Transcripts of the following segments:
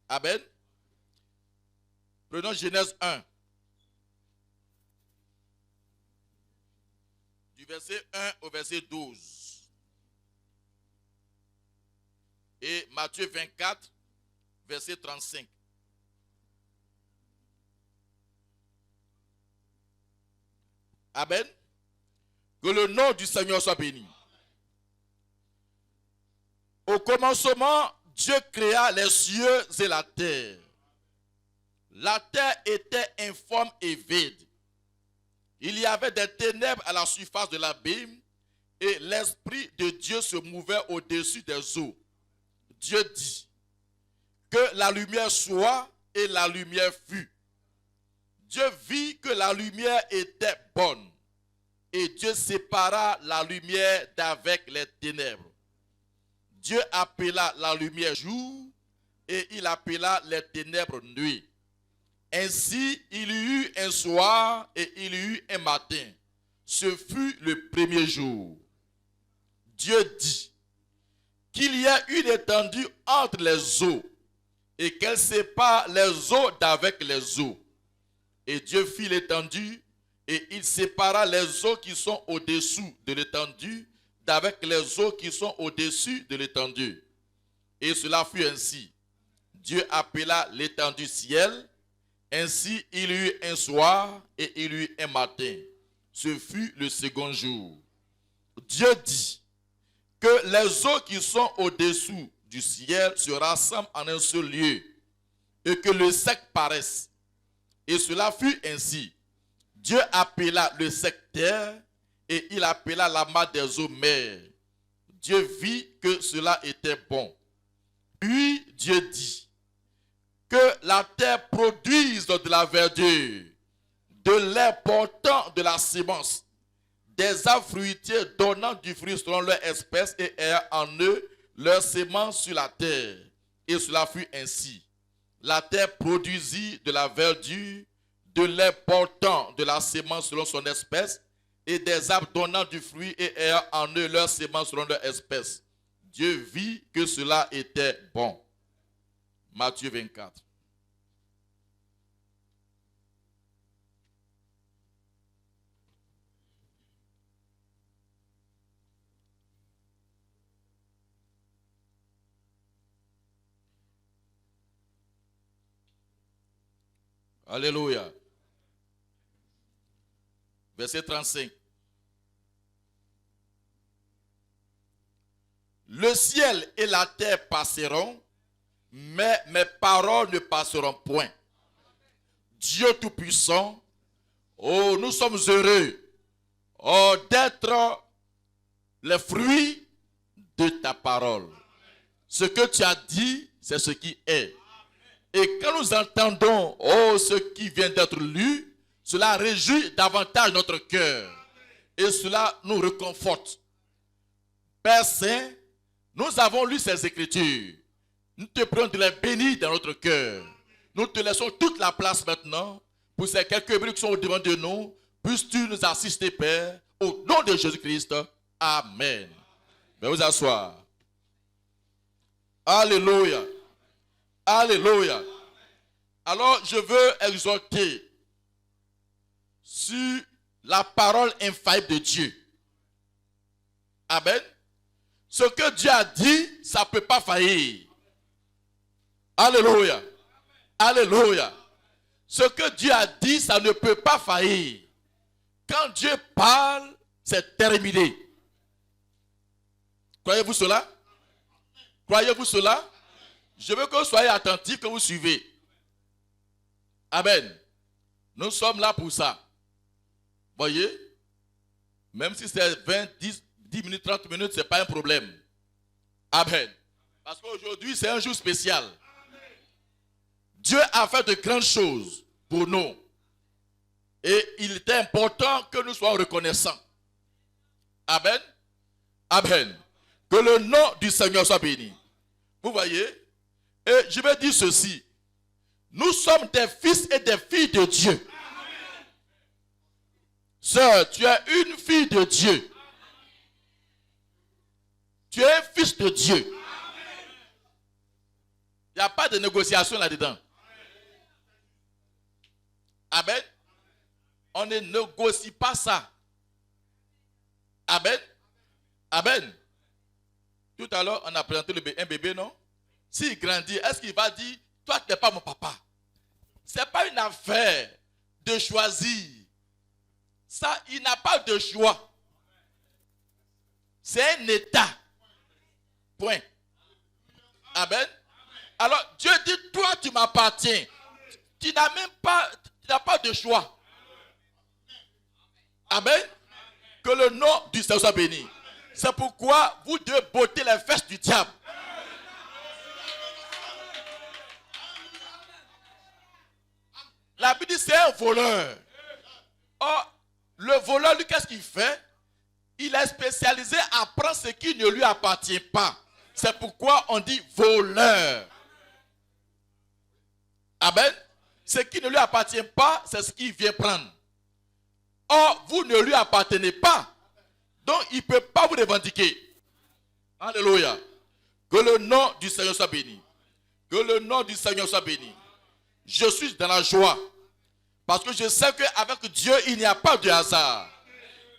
Amen. Prenons Genèse 1. Du verset 1 au verset 12. Et Matthieu 24, verset 35. Amen. Que le nom du Seigneur soit béni. Au commencement, Dieu créa les cieux et la terre. La terre était informe et vide. Il y avait des ténèbres à la surface de l'abîme et l'Esprit de Dieu se mouvait au-dessus des eaux. Dieu dit que la lumière soit et la lumière fut. Dieu vit que la lumière était bonne et Dieu sépara la lumière d'avec les ténèbres. Dieu appela la lumière jour et il appela les ténèbres nuit. Ainsi, il y eut un soir et il y eut un matin. Ce fut le premier jour. Dieu dit qu'il y a une étendue entre les eaux et qu'elle sépare les eaux d'avec les eaux. Et Dieu fit l'étendue et il sépara les eaux qui sont au-dessous de l'étendue d'avec les eaux qui sont au-dessus de l'étendue. Et cela fut ainsi. Dieu appela l'étendue ciel. Ainsi, il y eut un soir et il y eut un matin. Ce fut le second jour. Dieu dit que les eaux qui sont au-dessous du ciel se rassemblent en un seul lieu et que le sec paraisse. Et cela fut ainsi. Dieu appela le sec terre et il appela la masse des eaux mer. Dieu vit que cela était bon. Puis Dieu dit que la terre produise de la verdure, de l'air portant de la sémence, des arbres fruitiers donnant du fruit selon leur espèce et ayant en eux leur sémence sur la terre. Et cela fut ainsi. La terre produisit de la verdure, de l'air portant de la sémence selon son espèce, et des arbres donnant du fruit et ayant en eux leur sémence selon leur espèce. Dieu vit que cela était bon. Matthieu 24. Alléluia. Verset 35. Le ciel et la terre passeront, mais mes paroles ne passeront point. Dieu Tout-Puissant, oh, nous sommes heureux, oh, d'être les fruits de ta parole. Ce que tu as dit, c'est ce qui est. Et quand nous entendons, oh, ce qui vient d'être lu, cela réjouit davantage notre cœur. Et cela nous réconforte. Père Saint, nous avons lu ces Écritures. Nous te prions de les bénir dans notre cœur. Nous te laissons toute la place maintenant pour ces quelques minutes qui sont au-devant de nous. Puisses-tu nous assister, Père, au nom de Jésus-Christ. Amen. Veuillez vous asseoir. Alléluia. Alléluia. Alors, je veux exhorter sur la parole infaillible de Dieu. Amen. Ce que Dieu a dit, ça ne peut pas faillir. Alléluia. Alléluia. Ce que Dieu a dit, ça ne peut pas faillir. Quand Dieu parle, c'est terminé. Croyez-vous cela? Croyez-vous cela? Je veux que vous soyez attentifs, que vous suivez. Amen. Nous sommes là pour ça. Voyez? Même si c'est 20, 10 minutes, 30 minutes, ce n'est pas un problème. Amen. Parce qu'aujourd'hui, c'est un jour spécial. Dieu a fait de grandes choses pour nous. Et il est important que nous soyons reconnaissants. Amen. Amen. Que le nom du Seigneur soit béni. Vous voyez? Et je vais dire ceci. Nous sommes des fils et des filles de Dieu. Sœur, tu es une fille de Dieu. Tu es un fils de Dieu. Il n'y a pas de négociation là-dedans. Amen. On ne négocie pas ça. Amen. Amen. Tout à l'heure, on a présenté un bébé, non? S'il grandit, est-ce qu'il va dire, toi, tu n'es pas mon papa? Ce n'est pas une affaire de choisir. Ça, il n'a pas de choix. C'est un état. Point. Amen. Alors, Dieu dit, toi, tu m'appartiens. Tu n'as même pas, tu n'as pas de choix. Amen. Que le nom du Seigneur soit béni. C'est pourquoi vous devez botter les fesses du diable. La Bible dit c'est un voleur. Or, le voleur, lui, qu'est-ce qu'il fait? Il est spécialisé à prendre ce qui ne lui appartient pas. C'est pourquoi on dit voleur. Amen. Ce qui ne lui appartient pas, c'est ce qu'il vient prendre. Or, vous ne lui appartenez pas. Donc, il ne peut pas vous revendiquer. Alléluia. Que le nom du Seigneur soit béni. Que le nom du Seigneur soit béni. Je suis dans la joie. Parce que je sais qu'avec Dieu, il n'y a pas de hasard.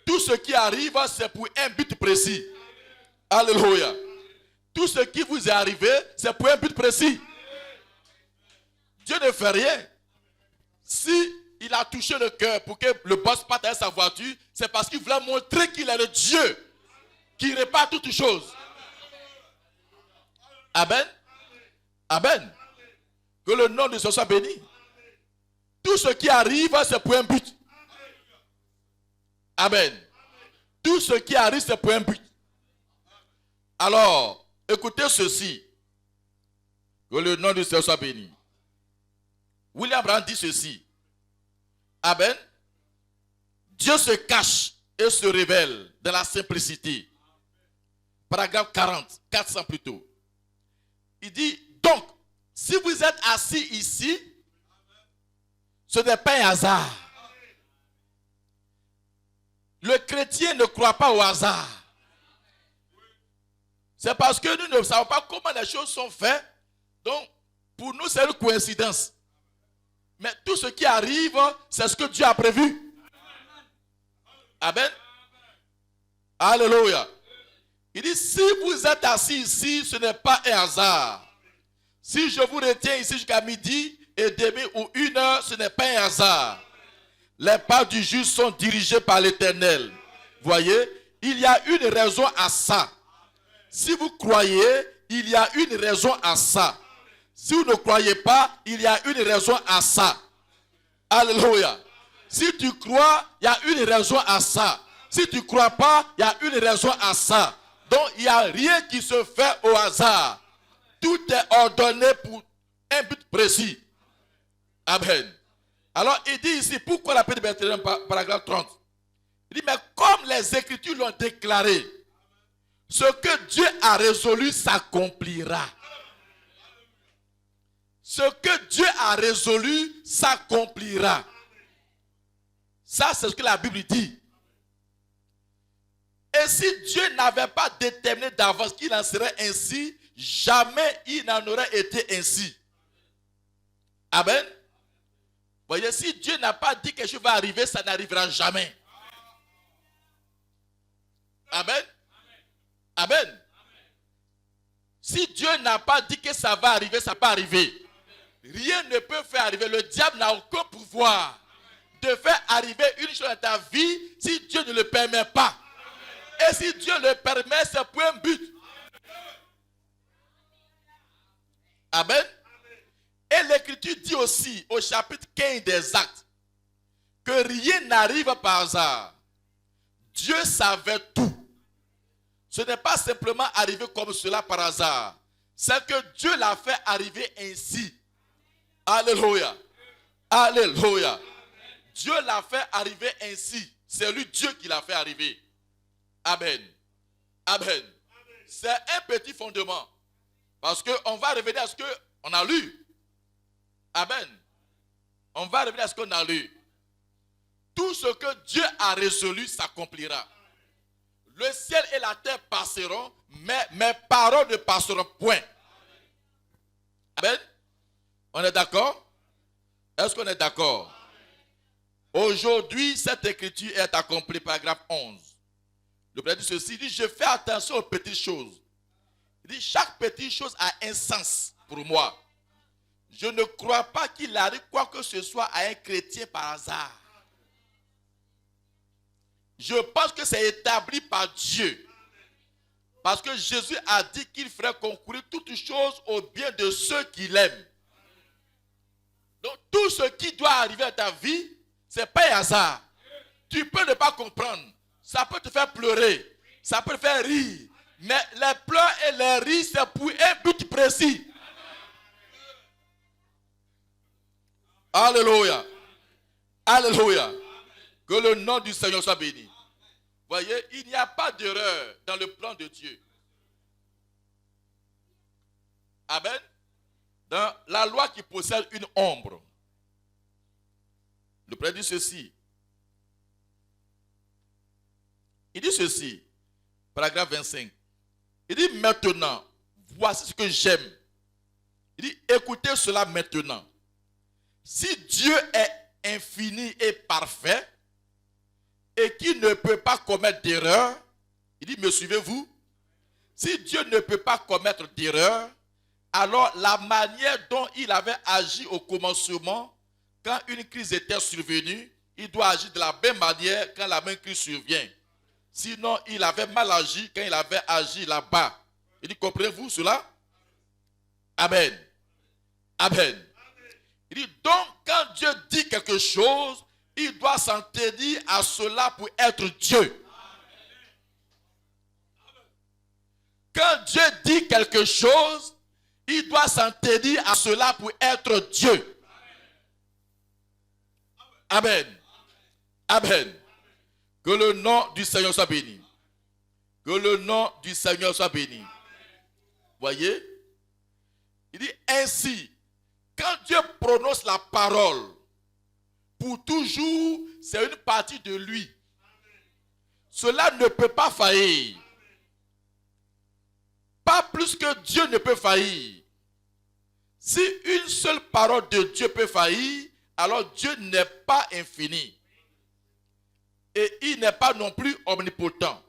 Tout ce qui arrive, c'est pour un but précis. Alléluia. Tout ce qui vous est arrivé, c'est pour un but précis. Dieu ne fait rien. Si il a touché le cœur pour que le boss parte avec sa voiture, c'est parce qu'il voulait montrer qu'il est le Dieu qui répare toutes choses. Amen. Amen. Que le nom de Dieu soit béni. Tout ce qui arrive, c'est pour un but. Amen. Tout ce qui arrive, c'est pour un but. Alors, écoutez ceci. Que le nom de Dieu soit béni. William Branham dit ceci. Amen. Dieu se cache et se révèle dans la simplicité. Paragraphe 40, 400 plutôt. Il dit, donc, si vous êtes assis ici, ce n'est pas un hasard. Le chrétien ne croit pas au hasard. C'est parce que nous ne savons pas comment les choses sont faites. Donc, pour nous, c'est une coïncidence. Mais tout ce qui arrive, c'est ce que Dieu a prévu. Amen. Alléluia. Il dit, si vous êtes assis ici, ce n'est pas un hasard. Si je vous retiens ici jusqu'à midi et demi ou 1 heure, ce n'est pas un hasard. Les pas du juste sont dirigés par l'Éternel. Voyez, il y a une raison à ça. Si vous croyez, il y a une raison à ça. Si vous ne croyez pas, il y a une raison à ça. Alléluia. Si tu crois, il y a une raison à ça. Si tu ne crois pas, il y a une raison à ça. Donc, il n'y a rien qui se fait au hasard. Tout est ordonné pour un but précis. Amen. Alors, il dit ici, pourquoi la paix de Bethléem, paragraphe 30? Il dit, mais comme les Écritures l'ont déclaré, ce que Dieu a résolu s'accomplira. Ce que Dieu a résolu s'accomplira. Ça, c'est ce que la Bible dit. Et si Dieu n'avait pas déterminé d'avance qu'il en serait ainsi, jamais il n'en aurait été ainsi. Amen. Voyez, si Dieu n'a pas dit que quelque chose va arriver, ça n'arrivera jamais. Amen. Amen. Si Dieu n'a pas dit que ça va arriver, ça peut arriver. Rien ne peut faire arriver. Le diable n'a aucun pouvoir de faire arriver une chose dans ta vie si Dieu ne le permet pas. Et si Dieu le permet, c'est pour un but. Amen. Et l'Écriture dit aussi au chapitre 15 des Actes que rien n'arrive par hasard. Dieu savait tout. Ce n'est pas simplement arrivé comme cela par hasard. C'est que Dieu l'a fait arriver ainsi. Alléluia. Alléluia. Dieu l'a fait arriver ainsi. C'est lui Dieu qui l'a fait arriver. Amen. Amen. C'est un petit fondement. Parce qu'on va revenir à ce qu'on a lu. Amen. On va revenir à ce qu'on a lu. Tout ce que Dieu a résolu s'accomplira. Le ciel et la terre passeront, mais mes paroles ne passeront point. Amen. Amen. On est d'accord? Est-ce qu'on est d'accord? Aujourd'hui, cette écriture est accomplie, paragraphe 11. Le Père dit ceci, il dit, je fais attention aux petites choses. Il dit, chaque petite chose a un sens pour moi. Je ne crois pas qu'il arrive quoi que ce soit à un chrétien par hasard. Je pense que c'est établi par Dieu. Parce que Jésus a dit qu'il ferait concourir toutes choses au bien de ceux qu'il aime. Donc tout ce qui doit arriver à ta vie, ce n'est pas un hasard. Tu peux ne pas comprendre. Ça peut te faire pleurer. Ça peut te faire rire. Mais les pleurs et les rires, c'est pour un but précis. Alléluia. Alléluia. Que le nom du Seigneur soit béni. Voyez, il n'y a pas d'erreur dans le plan de Dieu. Amen. Dans la loi qui possède une ombre, le Père dit ceci. Il dit ceci, paragraphe 25. Il dit maintenant, voici ce que j'aime. Il dit écoutez cela maintenant. Si Dieu est infini et parfait et qu'il ne peut pas commettre d'erreur, il dit me suivez-vous? Si Dieu ne peut pas commettre d'erreur, alors la manière dont il avait agi au commencement, quand une crise était survenue, il doit agir de la même manière quand la même crise survient. Sinon, il avait mal agi quand il avait agi là-bas. Il dit, comprenez-vous cela? Amen. Amen. Il dit, donc, quand Dieu dit quelque chose, il doit s'en tenir à cela pour être Dieu. Quand Dieu dit quelque chose, il doit s'en tenir à cela pour être Dieu. Amen. Amen. Que le nom du Seigneur soit béni. Que le nom du Seigneur soit béni. Voyez? Il dit ainsi, quand Dieu prononce la parole, pour toujours, c'est une partie de lui. Cela ne peut pas faillir. Pas plus que Dieu ne peut faillir. Si une seule parole de Dieu peut faillir, alors Dieu n'est pas infini. Et il n'est pas non plus omnipotent.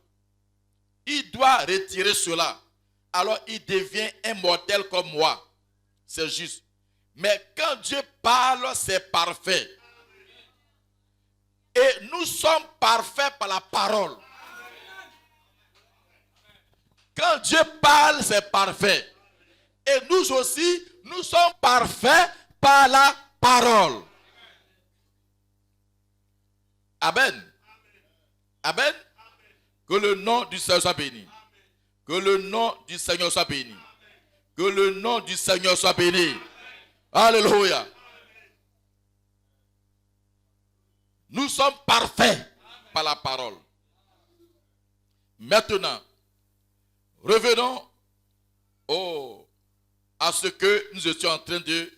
Il doit retirer cela. Alors il devient immortel comme moi. C'est juste. Mais quand Dieu parle, c'est parfait. Et nous sommes parfaits par la parole. Quand Dieu parle, c'est parfait. Et nous aussi, nous sommes parfaits par la parole. Amen. Amen. Que le nom du Seigneur soit béni. Que le nom du Seigneur soit béni. Que le nom du Seigneur soit béni. Alléluia. Nous sommes parfaits par la parole. Maintenant, revenons à ce que nous étions en train de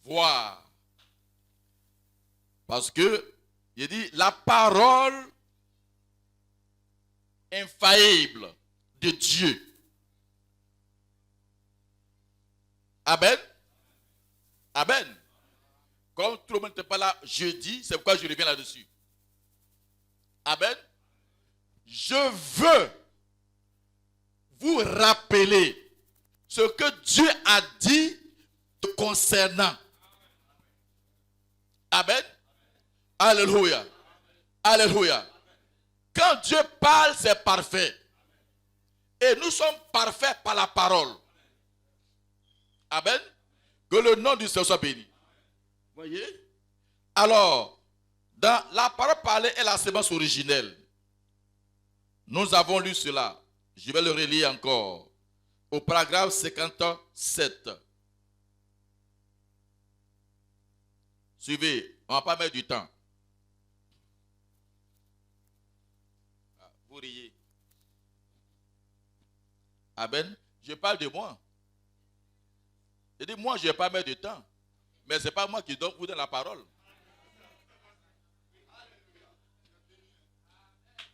voir. Parce que, il dit, la parole infaillible de Dieu. Amen. Amen. Comme tout le monde n'était pas là jeudi, c'est pourquoi je reviens là-dessus. Amen. Je veux vous rappeler ce que Dieu a dit concernant. Amen. Alléluia. Alléluia. Quand Dieu parle, c'est parfait. Et nous sommes parfaits par la parole. Amen. Que le nom du Seigneur soit béni. Voyez? Alors, dans la parole parlée est la sémence originelle. Nous avons lu cela. Je vais le relire encore. Au paragraphe 57. Suivez, on ne va pas mettre du temps. Vous riez. Amen. Je parle de moi. Je dis, moi, je ne vais pas mettre de temps. Mais ce n'est pas moi qui dois vous donner la parole.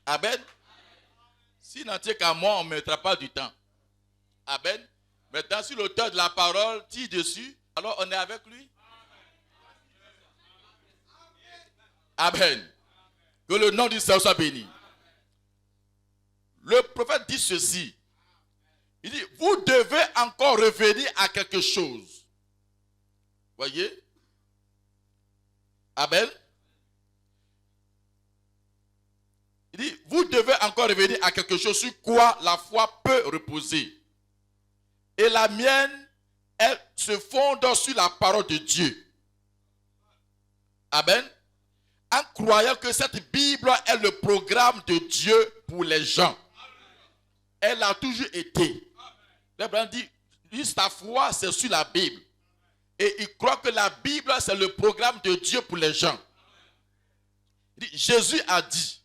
Amen. Si n'en tient qu'à moi, on ne mettra pas du temps. Amen. Maintenant, si l'auteur de la parole tire dessus, alors on est avec lui. Amen. Que le nom du Seigneur soit béni. Le prophète dit ceci. Il dit, vous devez encore revenir à quelque chose. Voyez? Amen. Il dit, vous devez encore revenir à quelque chose sur quoi la foi peut reposer. Et la mienne, elle se fonde sur la parole de Dieu. Amen. En croyant que cette Bible est le programme de Dieu pour les gens. Elle a toujours été. L'Abraham dit, sa foi, c'est sur la Bible. Et il croit que la Bible, c'est le programme de Dieu pour les gens. Il dit, Jésus a dit,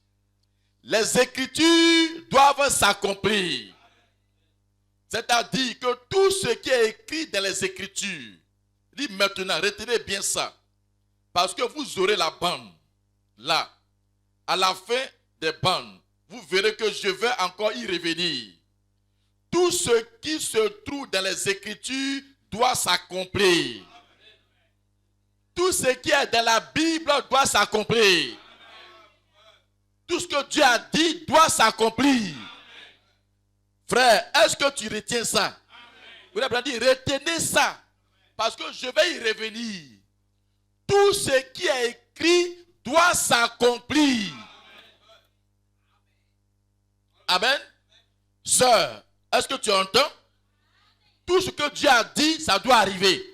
les Écritures doivent s'accomplir. C'est-à-dire que tout ce qui est écrit dans les Écritures, il dit maintenant, retenez bien ça. Parce que vous aurez la bande. Là, à la fin des bandes, vous verrez que je vais encore y revenir. Tout ce qui se trouve dans les Écritures doit s'accomplir. Tout ce qui est dans la Bible doit s'accomplir. Tout ce que Dieu a dit doit s'accomplir. Frère, est-ce que tu retiens ça? Vous avez dit, retenez ça. Parce que je vais y revenir. Tout ce qui est écrit doit s'accomplir. Amen. Sœur, est-ce que tu entends? Tout ce que Dieu a dit, ça doit arriver.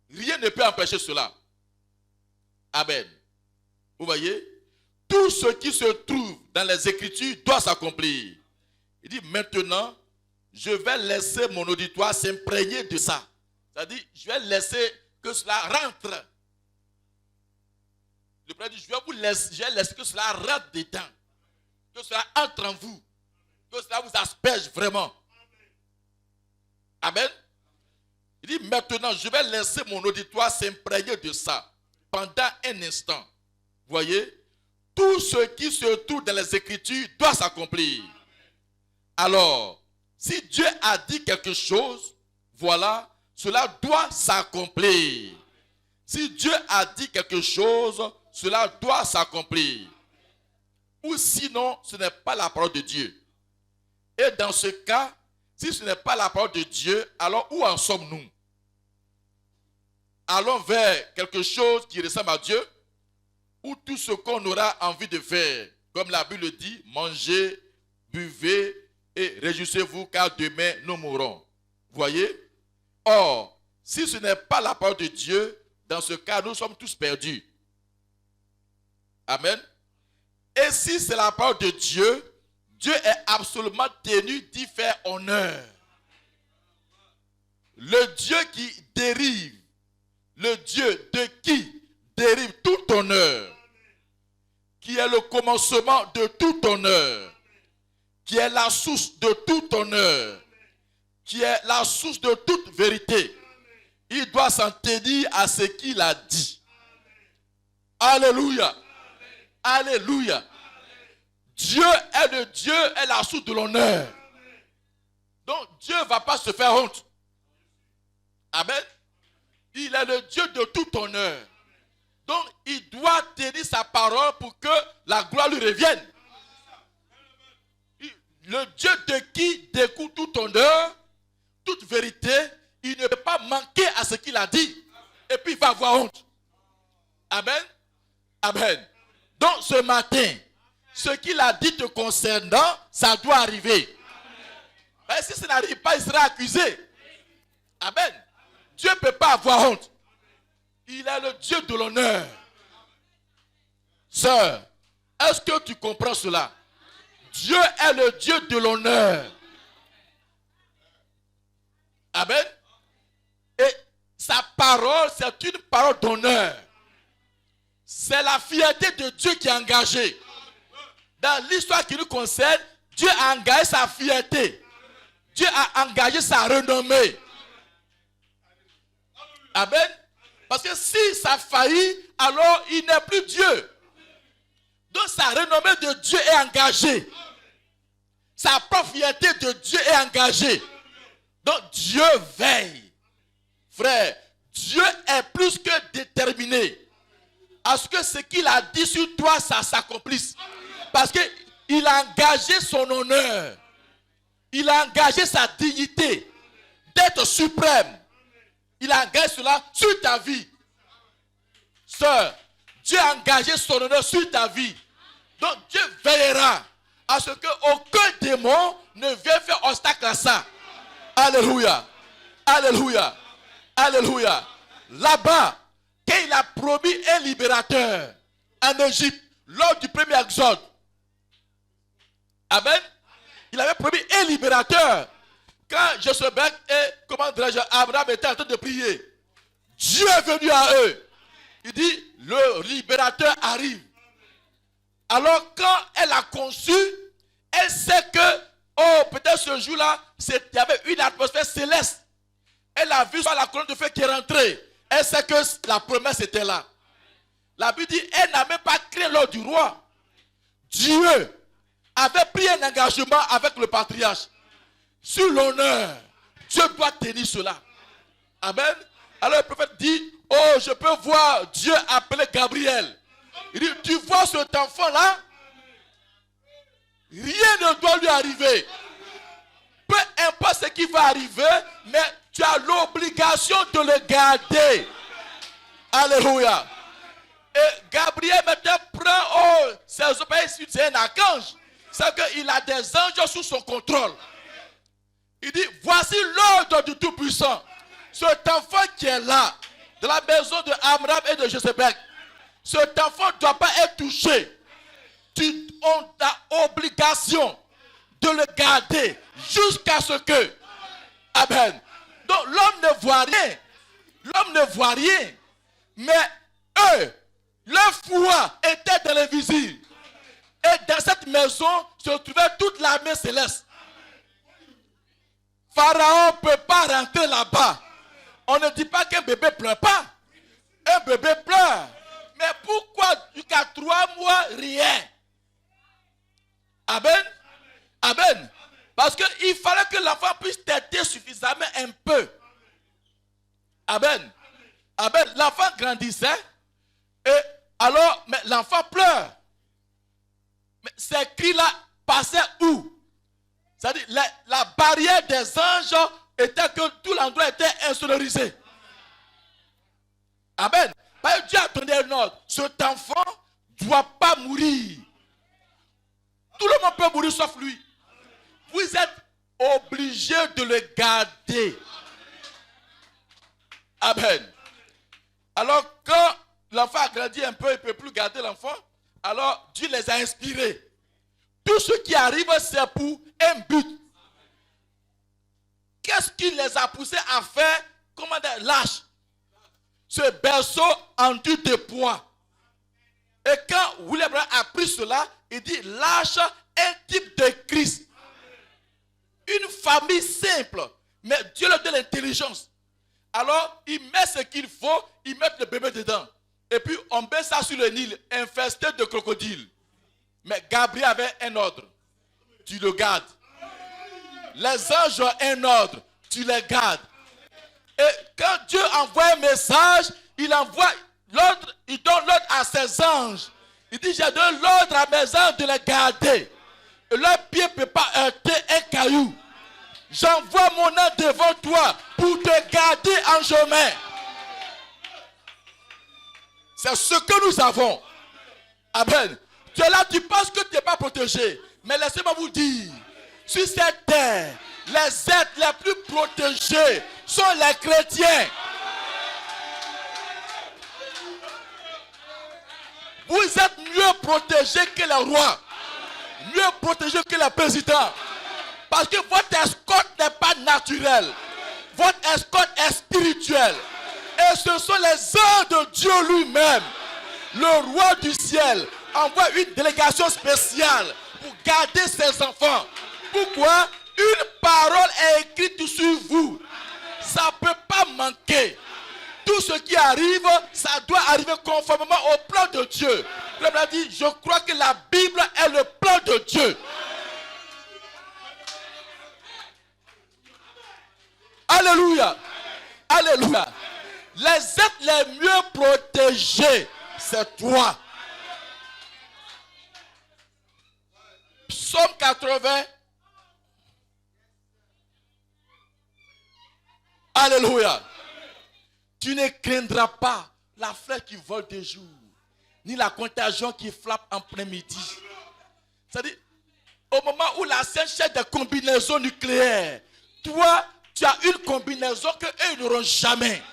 Rien ne peut empêcher cela. Amen. Vous voyez? Tout ce qui se trouve dans les Écritures doit s'accomplir. Il dit maintenant, je vais laisser mon auditoire s'imprégner de ça. C'est-à-dire, je vais laisser que cela rentre. Le Père dit, je vais laisser que cela rentre dedans. Que cela entre en vous. Que cela vous asperge vraiment. Amen. Il dit maintenant, je vais laisser mon auditoire s'imprégner de ça pendant un instant. Vous voyez? Tout ce qui se trouve dans les Écritures doit s'accomplir. Alors, si Dieu a dit quelque chose, voilà, cela doit s'accomplir. Si Dieu a dit quelque chose, cela doit s'accomplir. Ou sinon, ce n'est pas la parole de Dieu. Et dans ce cas, si ce n'est pas la parole de Dieu, alors où en sommes-nous? Allons vers quelque chose qui ressemble à Dieu, ou tout ce qu'on aura envie de faire. Comme la Bible dit, mangez, buvez et réjouissez-vous car demain nous mourrons. Voyez? Or, si ce n'est pas la parole de Dieu, dans ce cas, nous sommes tous perdus. Amen. Et si c'est la parole de Dieu, Dieu est absolument tenu d'y faire honneur. Le Dieu qui dérive, le Dieu de qui dérive tout honneur, qui est le commencement de tout honneur, qui est la source de tout honneur, qui est la source de toute vérité. Il doit s'en tenir à ce qu'il a dit. Alléluia. Alléluia. Dieu est le Dieu, est la source de l'honneur. Donc Dieu ne va pas se faire honte. Amen. Il est le Dieu de tout honneur. Donc il doit tenir sa parole pour que la gloire lui revienne. Le Dieu de qui découle tout honneur, toute vérité, il ne peut pas manquer à ce qu'il a dit. Et puis il va avoir honte. Amen. Amen. Donc ce matin, ce qu'il a dit te concernant, ça doit arriver. Mais si ça n'arrive pas, il sera accusé. Amen. Dieu ne peut pas avoir honte. Il est le Dieu de l'honneur. Sœur, est-ce que tu comprends cela? Dieu est le Dieu de l'honneur. Amen. Et sa parole, c'est une parole d'honneur. C'est la fierté de Dieu qui est engagée. Dans l'histoire qui nous concerne, Dieu a engagé sa fierté. Dieu a engagé sa renommée. Amen. Parce que si ça faillit, alors il n'est plus Dieu. Donc sa renommée de Dieu est engagée. sa propriété de Dieu est engagée. Donc Dieu veille. Frère, Dieu est plus que déterminé à ce que ce qu'il a dit sur toi, ça s'accomplisse. Parce qu'il a engagé son honneur. Il a engagé sa dignité d'être suprême. Il a engagé cela sur ta vie. Sœur, Dieu a engagé son honneur sur ta vie. Donc Dieu veillera à ce qu'aucun démon ne vienne faire obstacle à ça. Alléluia. Alléluia. Alléluia. Là-bas, quand il a promis un libérateur en Égypte, lors du premier exode. Amen. Il avait promis un libérateur. Quand Jochebed et, comment dirais-je, Abraham étaient en train de prier, Dieu est venu à eux. Il dit, le libérateur arrive. Alors quand elle a conçu, elle sait que, oh, peut-être ce jour-là, il y avait une atmosphère céleste. Elle a vu sur la colonne de feu qui est rentrée. Elle sait que la promesse était là. La Bible dit, elle n'a même pas crié lors du roi. Dieu avait pris un engagement avec le patriarche. Sur l'honneur, Dieu doit tenir cela. Amen. Alors le prophète dit, oh, je peux voir Dieu appeler Gabriel. Il dit, tu vois cet enfant-là? Rien ne doit lui arriver. Peu importe ce qui va arriver, mais tu as l'obligation de le garder. Alléluia. Et Gabriel maintenant prend ses obéissances, c'est un archange. C'est qu'il a des anges sous son contrôle. Il dit, voici l'ordre du Tout-Puissant. Cet enfant qui est là, de la maison de Amram et de Jochebed, cet enfant ne doit pas être touché. On a obligation de le garder jusqu'à ce que. Amen. Donc l'homme ne voit rien. L'homme ne voit rien. Mais eux, leur foi était dans l'invisible. Et dans cette maison se trouvait toute l'armée céleste. Pharaon ne peut pas rentrer là-bas. On ne dit pas qu'un bébé ne pleure pas. Un bébé pleure. Mais pourquoi jusqu'à 3 mois, rien? Amen. Amen. Parce qu'il fallait que l'enfant puisse têter suffisamment un peu. Amen. Amen. L'enfant grandissait. Et alors, mais l'enfant pleure. Mais ces cris-là passaient où? C'est-à-dire, la barrière des anges était que tout l'endroit était insonorisé. Amen. Parce que Dieu a donné un ordre. Cet enfant ne doit pas mourir. Tout le monde peut mourir sauf lui. Vous êtes obligé de le garder. Amen. Alors, quand l'enfant a grandi un peu, il ne peut plus garder l'enfant. Alors, Dieu les a inspirés. Tout ce qui arrive, c'est pour un but. Qu'est-ce qui les a poussés à faire? Comment dire, lâche. Ce berceau enduit de poids. Et quand William a pris cela, il dit, lâche un type de Christ. Une famille simple. Mais Dieu leur donne l'intelligence. Alors, il met ce qu'il faut, il met le bébé dedans. Et puis, on met ça sur le Nil, infesté de crocodiles. Mais Gabriel avait un ordre. Tu le gardes. Les anges ont un ordre. Tu les gardes. Et quand Dieu envoie un message, il envoie l'ordre, il donne l'ordre à ses anges. Il dit, j'ai donné l'ordre à mes anges de les garder. Et leur pied ne peut pas heurter un caillou. J'envoie mon ange devant toi pour te garder en chemin. C'est ce que nous avons. Amen. Tu es là, tu penses que tu n'es pas protégé. Mais laissez-moi vous dire, sur cette terre, les êtres les plus protégés sont les chrétiens. Vous êtes mieux protégés que les rois. Mieux protégés que les présidents. Parce que votre escorte n'est pas naturelle. Votre escorte est spirituelle. Et ce sont les anges de Dieu lui-même. Le roi du ciel envoie une délégation spéciale pour garder ses enfants. Pourquoi? Une parole est écrite sur vous. Ça ne peut pas manquer. Tout ce qui arrive, ça doit arriver conformément au plan de Dieu. Comme l'a dit, je crois que la Bible est le plan de Dieu. Alléluia. Alléluia. Les êtres les mieux protégés, c'est toi. Psaume 80. Alléluia. Tu ne craindras pas la flèche qui vole de jour, ni la contagion qui frappe en plein-midi. C'est-à-dire, au moment où la Sainte cherche des combinaisons nucléaires, toi, tu as une combinaison qu'eux n'auront jamais.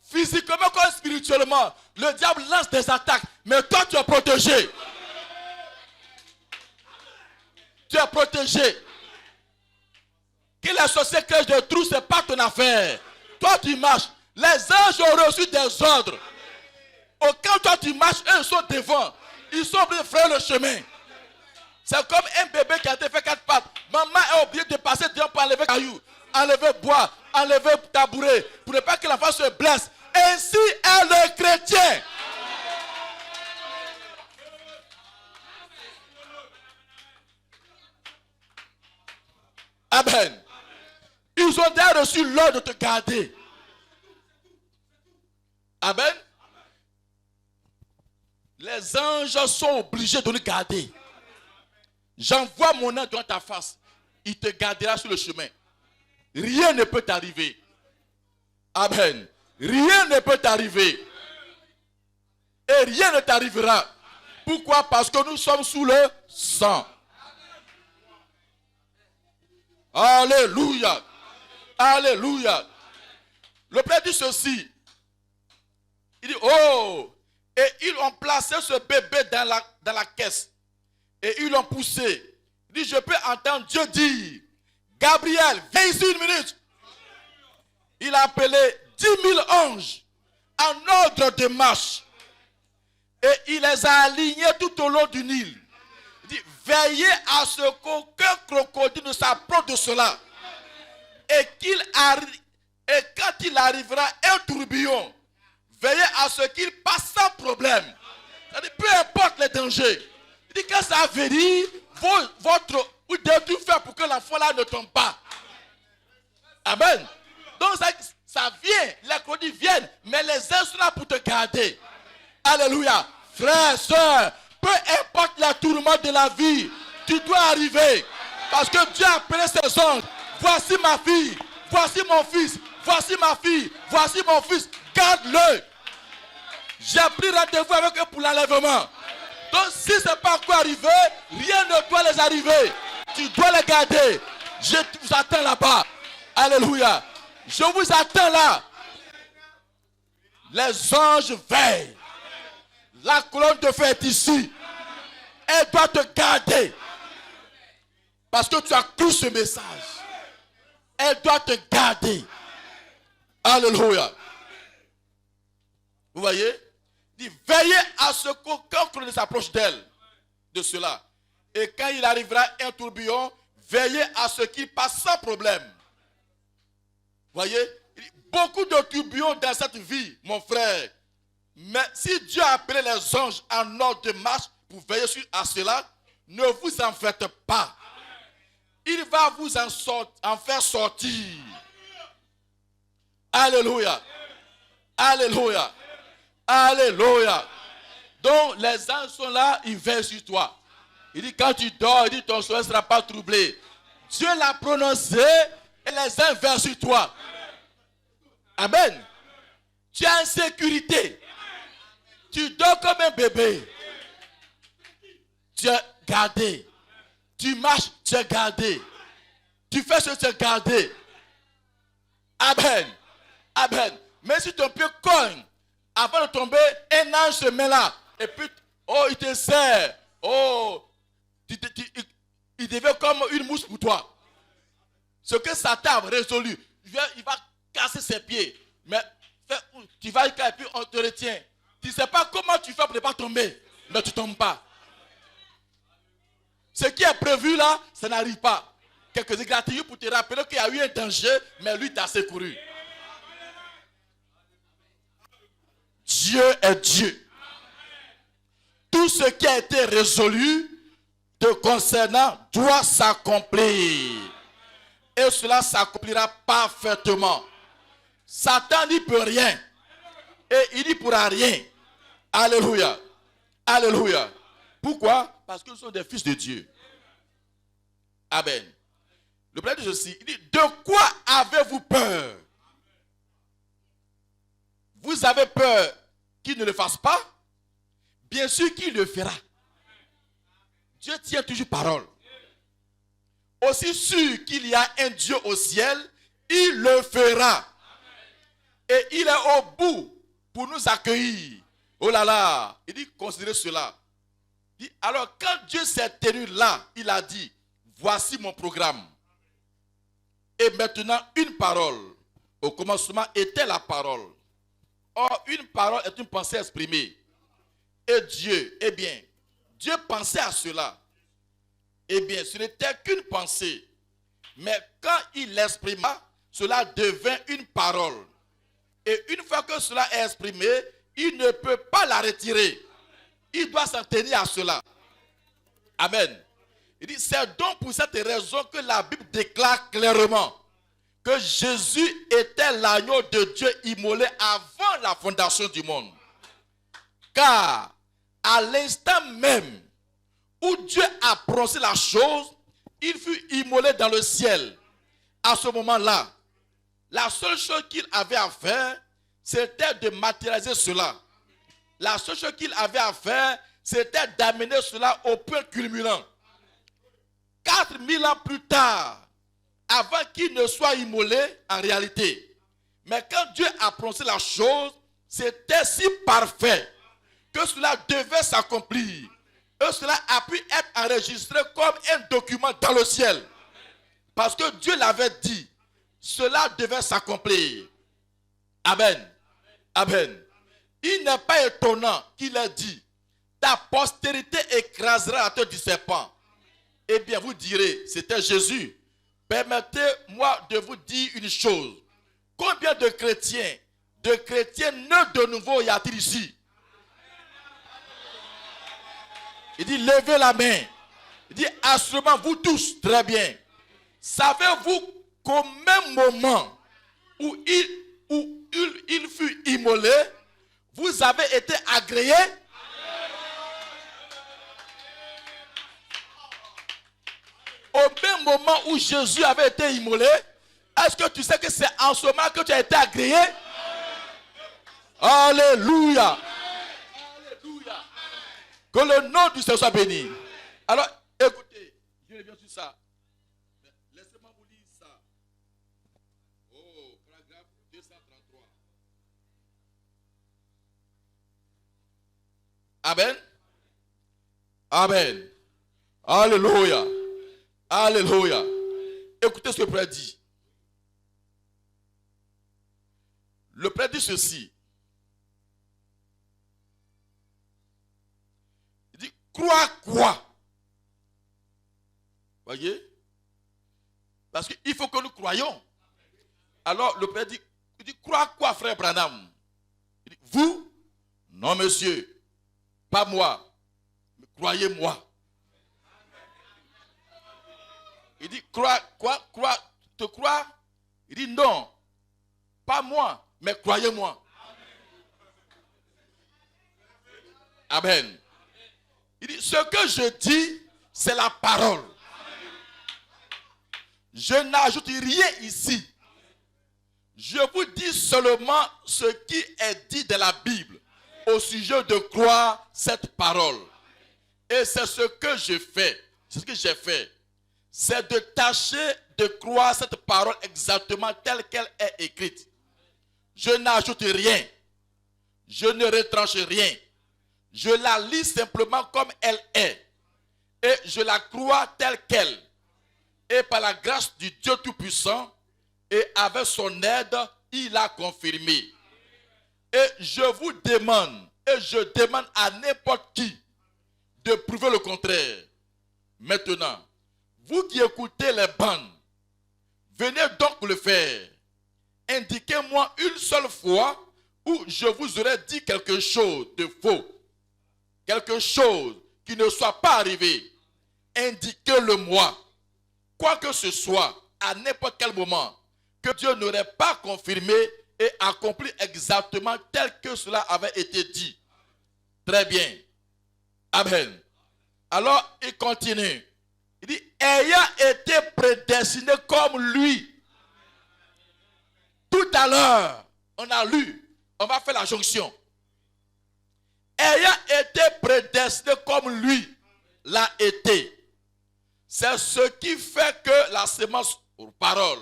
Physiquement comme spirituellement, le diable lance des attaques, mais toi, tu es protégé. Tu es protégé. Que les sorciers crèchent de trous, ce n'est pas ton affaire. Toi, tu marches. Les anges ont reçu des ordres. Quand toi, tu marches, eux ils sont devant. Ils sont obligés de faire le chemin. C'est comme un bébé qui a été fait 4 pattes. Maman est obligée de passer devant pour enlever caillou, enlever bois, enlever tabouret, pour ne pas que l'enfant se blesse. Ainsi est le chrétien. Amen. Ils ont déjà reçu l'ordre de te garder. Amen. Les anges sont obligés de nous garder. J'envoie mon ange dans ta face. Il te gardera sur le chemin. Rien ne peut t'arriver. Amen. Rien ne peut t'arriver. Et rien ne t'arrivera. Pourquoi? Parce que nous sommes sous le sang. Alléluia. Alléluia. Le Père dit ceci. Il dit, oh, et ils ont placé ce bébé dans la caisse. Et ils l'ont poussé. Il dit, je peux entendre Dieu dire, Gabriel, viens ici une minute. Il a appelé 10 000 anges en ordre de marche. Et il les a alignés tout au long du Nil. Il dit, veillez à ce qu'aucun crocodile ne s'approche de cela. Et quand il arrivera un tourbillon, veillez à ce qu'il passe sans problème. C'est-à-dire, peu importe les dangers. Il dit que ça veut dire, vous devez tout faire pour que l'enfant là ne tombe pas. Amen. Donc ça vient, les crocodiles viennent, mais les uns sont là pour te garder. Alléluia. Frères, sœurs, peu importe la tourmente de la vie, tu dois arriver. Parce que Dieu a appelé ses anges. Voici ma fille, voici mon fils, voici ma fille, voici mon fils. Garde-le. J'ai pris rendez-vous avec eux pour l'enlèvement. Donc si ce n'est pas encore arrivé, rien ne doit les arriver. Tu dois les garder. Je vous attends là-bas. Alléluia. Je vous attends là. Les anges veillent. La colonne de feu est ici. Elle doit te garder. Parce que tu as cru ce message. Elle doit te garder. Alléluia. Vous voyez? Il dit, veillez à ce qu'aucun ne s'approche d'elle. De cela. Et quand il arrivera un tourbillon, veillez à ce qu'il passe sans problème. Vous voyez? Beaucoup de tourbillons dans cette vie, mon frère. Mais si Dieu a appelé les anges en ordre de marche pour veiller à cela, ne vous en faites pas. Il va vous en faire sortir. Alléluia. Alléluia. Alléluia. Donc les anges sont là, ils veillent sur toi. Il dit quand tu dors, il dit ton sommeil ne sera pas troublé. Dieu l'a prononcé et les anges veillent sur toi. Amen. Tu es en sécurité. Tu dors comme un bébé. Tu es gardé. Tu marches, tu es gardé. Tu fais ce que tu es gardé. Amen. Amen. Mais si ton pied cogne, avant de tomber, un ange se met là. Et puis, oh, il te serre. Oh, il devient comme une mouche pour toi. Ce que Satan a résolu, il va casser ses pieds. Mais tu vas et puis on te retient. Tu ne sais pas comment tu fais pour ne pas tomber. Mais tu ne tombes pas. Ce qui est prévu là, ça n'arrive pas. Quelques égratignures pour te rappeler qu'il y a eu un danger, mais lui t'a secouru. Dieu est Dieu. Tout ce qui a été résolu te concernant doit s'accomplir. Et cela s'accomplira parfaitement. Satan n'y peut rien. Et il n'y pourra rien. Alléluia. Alléluia. Pourquoi? Parce que nous sommes des fils de Dieu. Amen. Le Père dit ceci, il dit, de quoi avez-vous peur? Vous avez peur qu'il ne le fasse pas? Bien sûr qu'il le fera. Dieu tient toujours parole. Aussi sûr qu'il y a un Dieu au ciel, il le fera. Et il est au bout pour nous accueillir. Oh là là, il dit, considérez cela. Il dit, alors quand Dieu s'est tenu là, il a dit, voici mon programme. Et maintenant, une parole. Au commencement était la parole. Or, une parole est une pensée exprimée. Et Dieu, eh bien, Dieu pensait à cela. Eh bien, ce n'était qu'une pensée. Mais quand il l'exprima, cela devint une parole. Et une fois que cela est exprimé, il ne peut pas la retirer. Il doit s'en tenir à cela. Amen. Il dit, c'est donc pour cette raison que la Bible déclare clairement que Jésus était l'agneau de Dieu immolé avant la fondation du monde. Car à l'instant même où Dieu a prononcé la chose, il fut immolé dans le ciel. À ce moment-là, la seule chose qu'il avait à faire, c'était de matérialiser cela. La seule chose qu'il avait à faire, c'était d'amener cela au point culminant. 4000 ans plus tard, avant qu'il ne soit immolé en réalité. Mais quand Dieu a prononcé la chose, c'était si parfait que cela devait s'accomplir. Et cela a pu être enregistré comme un document dans le ciel. Parce que Dieu l'avait dit. Cela devait s'accomplir. Amen. Amen. Il n'est pas étonnant qu'il ait dit, ta postérité écrasera la tête du serpent. Eh bien, vous direz, c'était Jésus. Permettez-moi de vous dire une chose. Combien de chrétiens nés de nouveau y a-t-il ici? Il dit, levez la main. Il dit, assurément, vous tous, très bien. Savez-vous qu'au même moment où il fut immolé, vous avez été agréés? Au même moment où Jésus avait été immolé, est-ce que tu sais que c'est en ce moment que tu as été agréé? Alléluia. Alléluia. Que le nom du Seigneur soit béni. Alors, écoutez, je reviens sur ça. Laissez-moi vous lire ça. Oh, paragraphe 233. Amen. Amen. Alléluia. Alléluia. Écoutez ce que le Père dit. Le Père dit ceci. Il dit, crois quoi? Voyez? Parce qu'il faut que nous croyions. Alors le Père dit, il dit, crois quoi, frère Branham? Il dit, vous? Non, monsieur. Pas moi. Mais croyez-moi. Il dit, te crois? Il dit, non, pas moi, mais croyez-moi. Amen. Il dit, ce que je dis, c'est la parole. Je n'ajoute rien ici. Je vous dis seulement ce qui est dit dans la Bible au sujet de croire cette parole. Et c'est ce que je fais. C'est ce que j'ai fait. C'est de tâcher de croire cette parole exactement telle qu'elle est écrite. Je n'ajoute rien. Je ne retranche rien. Je la lis simplement comme elle est. Et je la crois telle qu'elle. Et par la grâce du Dieu Tout-Puissant, et avec son aide, il a confirmé. Et je vous demande, et je demande à n'importe qui, de prouver le contraire. Maintenant, vous qui écoutez les bandes, venez donc le faire. Indiquez-moi une seule fois où je vous aurais dit quelque chose de faux. Quelque chose qui ne soit pas arrivé. indiqué le mois, quoi que ce soit, à n'importe quel moment, que Dieu n'aurait pas confirmé et accompli exactement tel que cela avait été dit. Très bien. Amen. Alors, il continue. Il dit, ayant été prédestiné comme lui. Tout à l'heure, on a lu, on va faire la jonction. Ayant été prédestiné comme lui l'a été. C'est ce qui fait que la semence ou parole,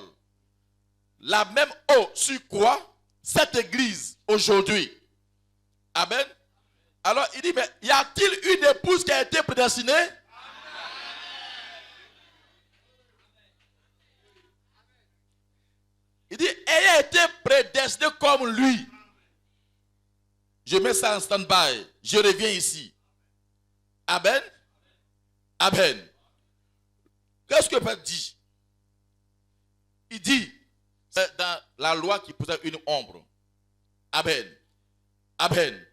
la même eau sur quoi cette église aujourd'hui. Amen. Alors il dit, mais y a-t-il une épouse qui a été prédestinée? Il dit, ayant été prédestiné comme lui. Je mets ça en stand-by. Je reviens ici. Amen. Amen. Qu'est-ce que Paul dit? Il dit, c'est dans la loi qui possède une ombre. Amen. Amen.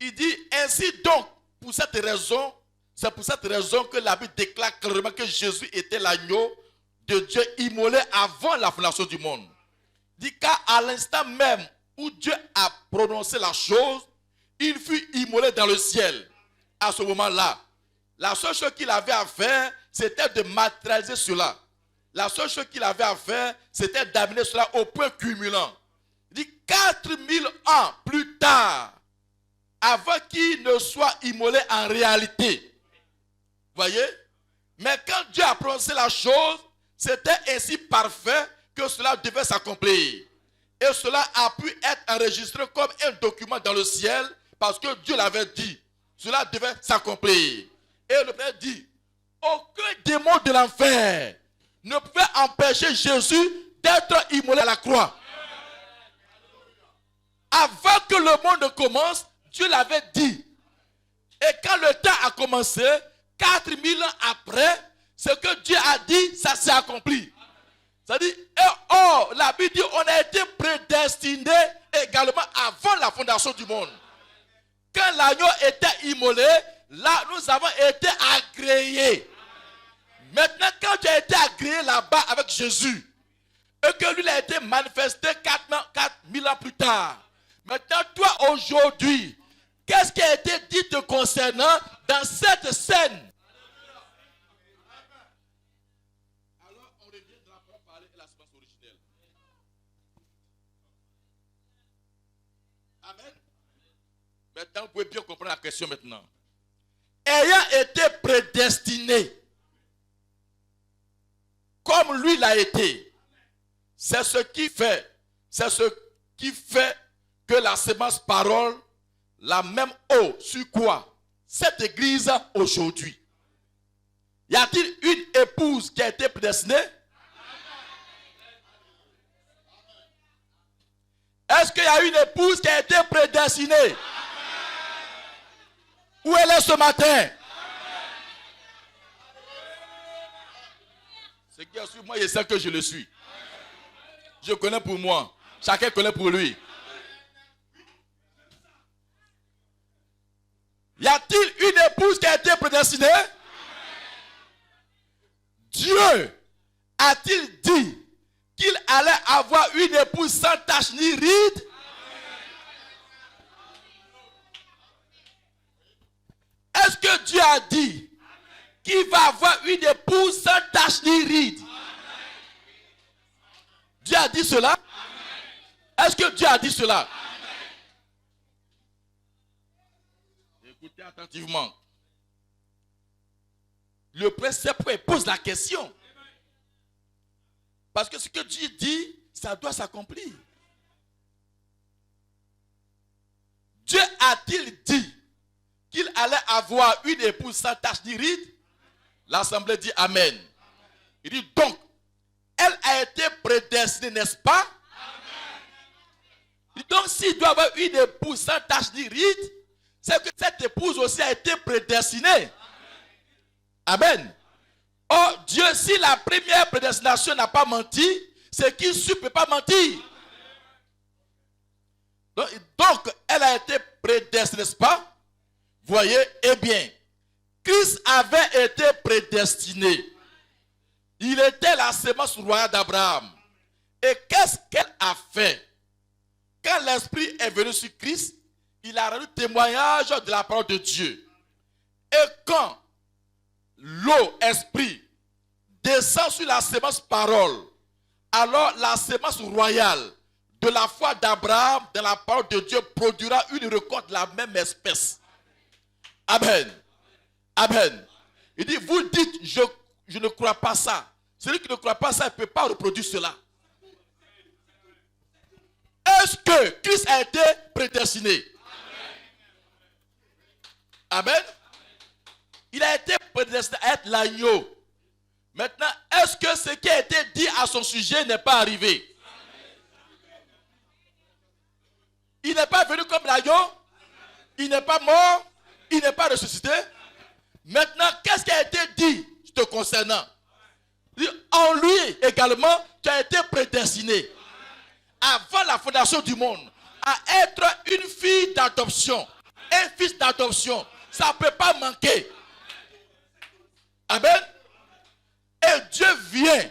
Il dit, ainsi donc, pour cette raison, c'est pour cette raison que la Bible déclare clairement que Jésus était l'agneau de Dieu immolé avant la fondation du monde. Il dit, car à l'instant même où Dieu a prononcé la chose, il fut immolé dans le ciel. À ce moment-là, la seule chose qu'il avait à faire, c'était de matérialiser cela. La seule chose qu'il avait à faire, c'était d'amener cela au point culminant. Il dit 4000 ans plus tard, avant qu'il ne soit immolé en réalité. Vous voyez? Mais quand Dieu a prononcé la chose, c'était ainsi parfait que cela devait s'accomplir. Et cela a pu être enregistré comme un document dans le ciel parce que Dieu l'avait dit. Cela devait s'accomplir. Et le Père dit, aucun démon de l'enfer ne pouvait empêcher Jésus d'être immolé à la croix. Avant que le monde commence, Dieu l'avait dit. Et quand le temps a commencé, 4000 ans après, ce que Dieu a dit, ça s'est accompli. C'est-à-dire, la Bible dit, on a été prédestiné également avant la fondation du monde. Quand l'agneau était immolé, là, nous avons été agréés. Maintenant, quand tu as été agréé là-bas avec Jésus, et que lui a été manifesté 4000 ans plus tard, maintenant, toi, aujourd'hui, qu'est-ce qui a été dit te concernant dans cette scène? Alors, on revient de la parole parlée et la semence originelle. Amen. Maintenant, vous pouvez bien comprendre la question maintenant. Ayant été prédestiné, comme lui l'a été, c'est ce qui fait que la semence parole, la même eau sur quoi cette église aujourd'hui. Y a-t-il une épouse qui a été prédestinée? Est-ce qu'il y a une épouse qui a été prédestinée? Où elle est ce matin? Ce qui est sur moi, je sais que je le suis. Je connais pour moi. Chacun connaît pour lui. Y a-t-il une épouse qui a été prédestinée? Dieu a-t-il dit qu'il allait avoir une épouse sans tache ni ride? Est-ce que Dieu a dit qu'il va avoir une épouse sans tache ni ride? Dieu a dit cela? Est-ce que Dieu a dit cela? Écoutez attentivement. Le précepteur pose la question. Parce que ce que Dieu dit, ça doit s'accomplir. Dieu a-t-il dit qu'il allait avoir une épouse sans tache ni ride? L'assemblée dit Amen. Il dit donc, elle a été prédestinée, n'est-ce pas? Amen. Donc s'il doit avoir une épouse sans tache ni ride, c'est que cette épouse aussi a été prédestinée. Amen. Oh Dieu, si la première prédestination n'a pas menti, c'est qu'il ne peut pas mentir. Donc, elle a été prédestinée, n'est-ce pas? Voyez, eh bien, Christ avait été prédestiné. Il était la sémence royale d'Abraham. Et qu'est-ce qu'elle a fait? Quand l'Esprit est venu sur Christ, il a rendu témoignage de la parole de Dieu. Et quand l'eau, esprit, descend sur la sémence parole, alors la sémence royale de la foi d'Abraham dans la parole de Dieu produira une récolte de la même espèce. Amen. Amen. Il dit, vous dites, je ne crois pas ça. Celui qui ne croit pas ça, il ne peut pas reproduire cela. Est-ce que Christ a été prédestiné? Amen. Il a été prédestiné à être l'agneau. Maintenant, est-ce que ce qui a été dit à son sujet n'est pas arrivé? Il n'est pas venu comme l'agneau. Il n'est pas mort. Il n'est pas ressuscité. Maintenant, qu'est-ce qui a été dit te concernant? En lui également, tu as été prédestiné avant la fondation du monde à être une fille d'adoption, un fils d'adoption. Ça ne peut pas manquer. Amen. Et Dieu vient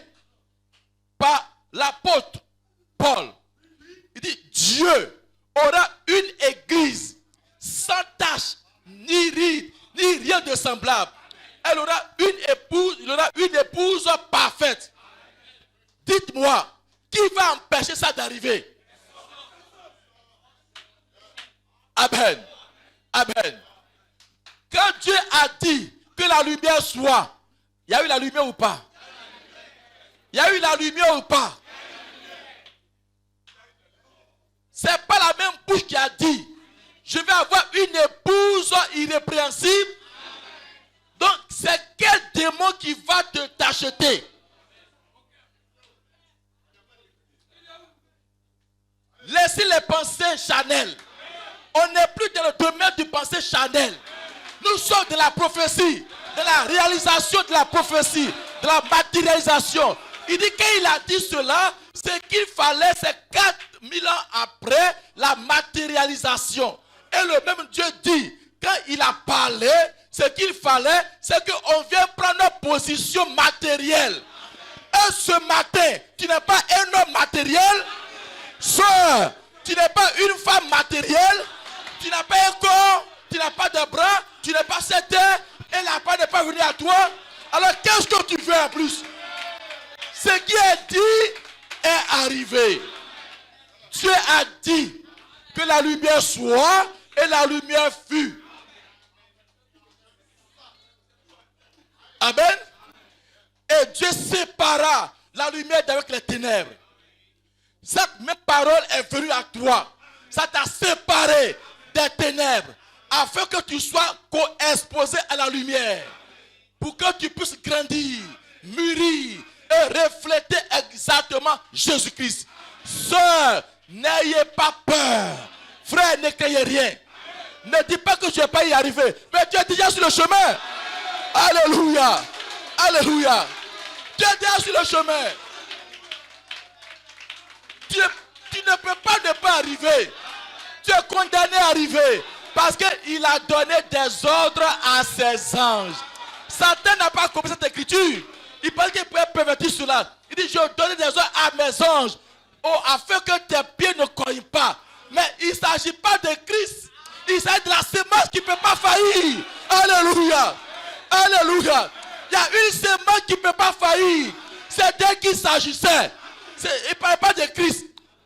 par l'apôtre Paul. Il dit, Dieu aura une église sans tache, ni ride, ni rien de semblable. Elle aura une épouse, il aura une épouse parfaite. Dites-moi, qui va empêcher ça d'arriver? Amen. Amen. Quand Dieu a dit que la lumière soit, il y a eu la lumière ou pas? Il y a eu la lumière ou pas? C'est pas la même bouche qui a dit, je vais avoir une épouse irrépréhensible. Donc, c'est quel démon qui va t'acheter? Laissez les pensées charnelles. On n'est plus dans le domaine du pensée charnel. Nous sommes de la prophétie, de la réalisation de la prophétie, de la matérialisation. Il dit qu'il a dit cela, ce qu'il fallait, c'est 4000 ans après la matérialisation. Et le même Dieu dit, quand il a parlé, ce qu'il fallait, c'est qu'on vienne prendre notre position matérielle. Et ce matin, tu n'es pas un homme matériel. Soeur, tu n'es pas une femme matérielle. Tu n'as pas un corps, tu n'as pas de bras, tu n'es pas cette terre, et la part n'est pas venue à toi. Alors qu'est-ce que tu veux en plus? Ce qui est dit est arrivé. Dieu a dit que la lumière soit, et la lumière fut. Amen. Et Dieu sépara la lumière d'avec les ténèbres. Cette même parole est venue à toi. Ça t'a séparé des ténèbres afin que tu sois co-exposé à la lumière. Pour que tu puisses grandir, mûrir et refléter exactement Jésus-Christ. Sœur, n'ayez pas peur. Frère, ne craignez rien. Ne dis pas que tu n'es pas y arrivé. Mais tu es déjà sur le chemin. Alléluia. Alléluia. Tu es déjà sur le chemin. Tu ne peux pas ne pas arriver. Tu es condamné à arriver. Parce qu'il a donné des ordres à ses anges. Satan n'a pas compris cette écriture. Il pense qu'il pourrait pervertir cela. Il dit, je donne des ordres à mes anges. Afin que tes pieds ne cognent pas. Mais il ne s'agit pas de Christ. Il s'agit de la sémence qui ne peut pas faillir. Alléluia. Alléluia. Il y a une sémence qui ne peut pas faillir. C'est d'elle qu'il s'agissait. Il ne parlait pas de Christ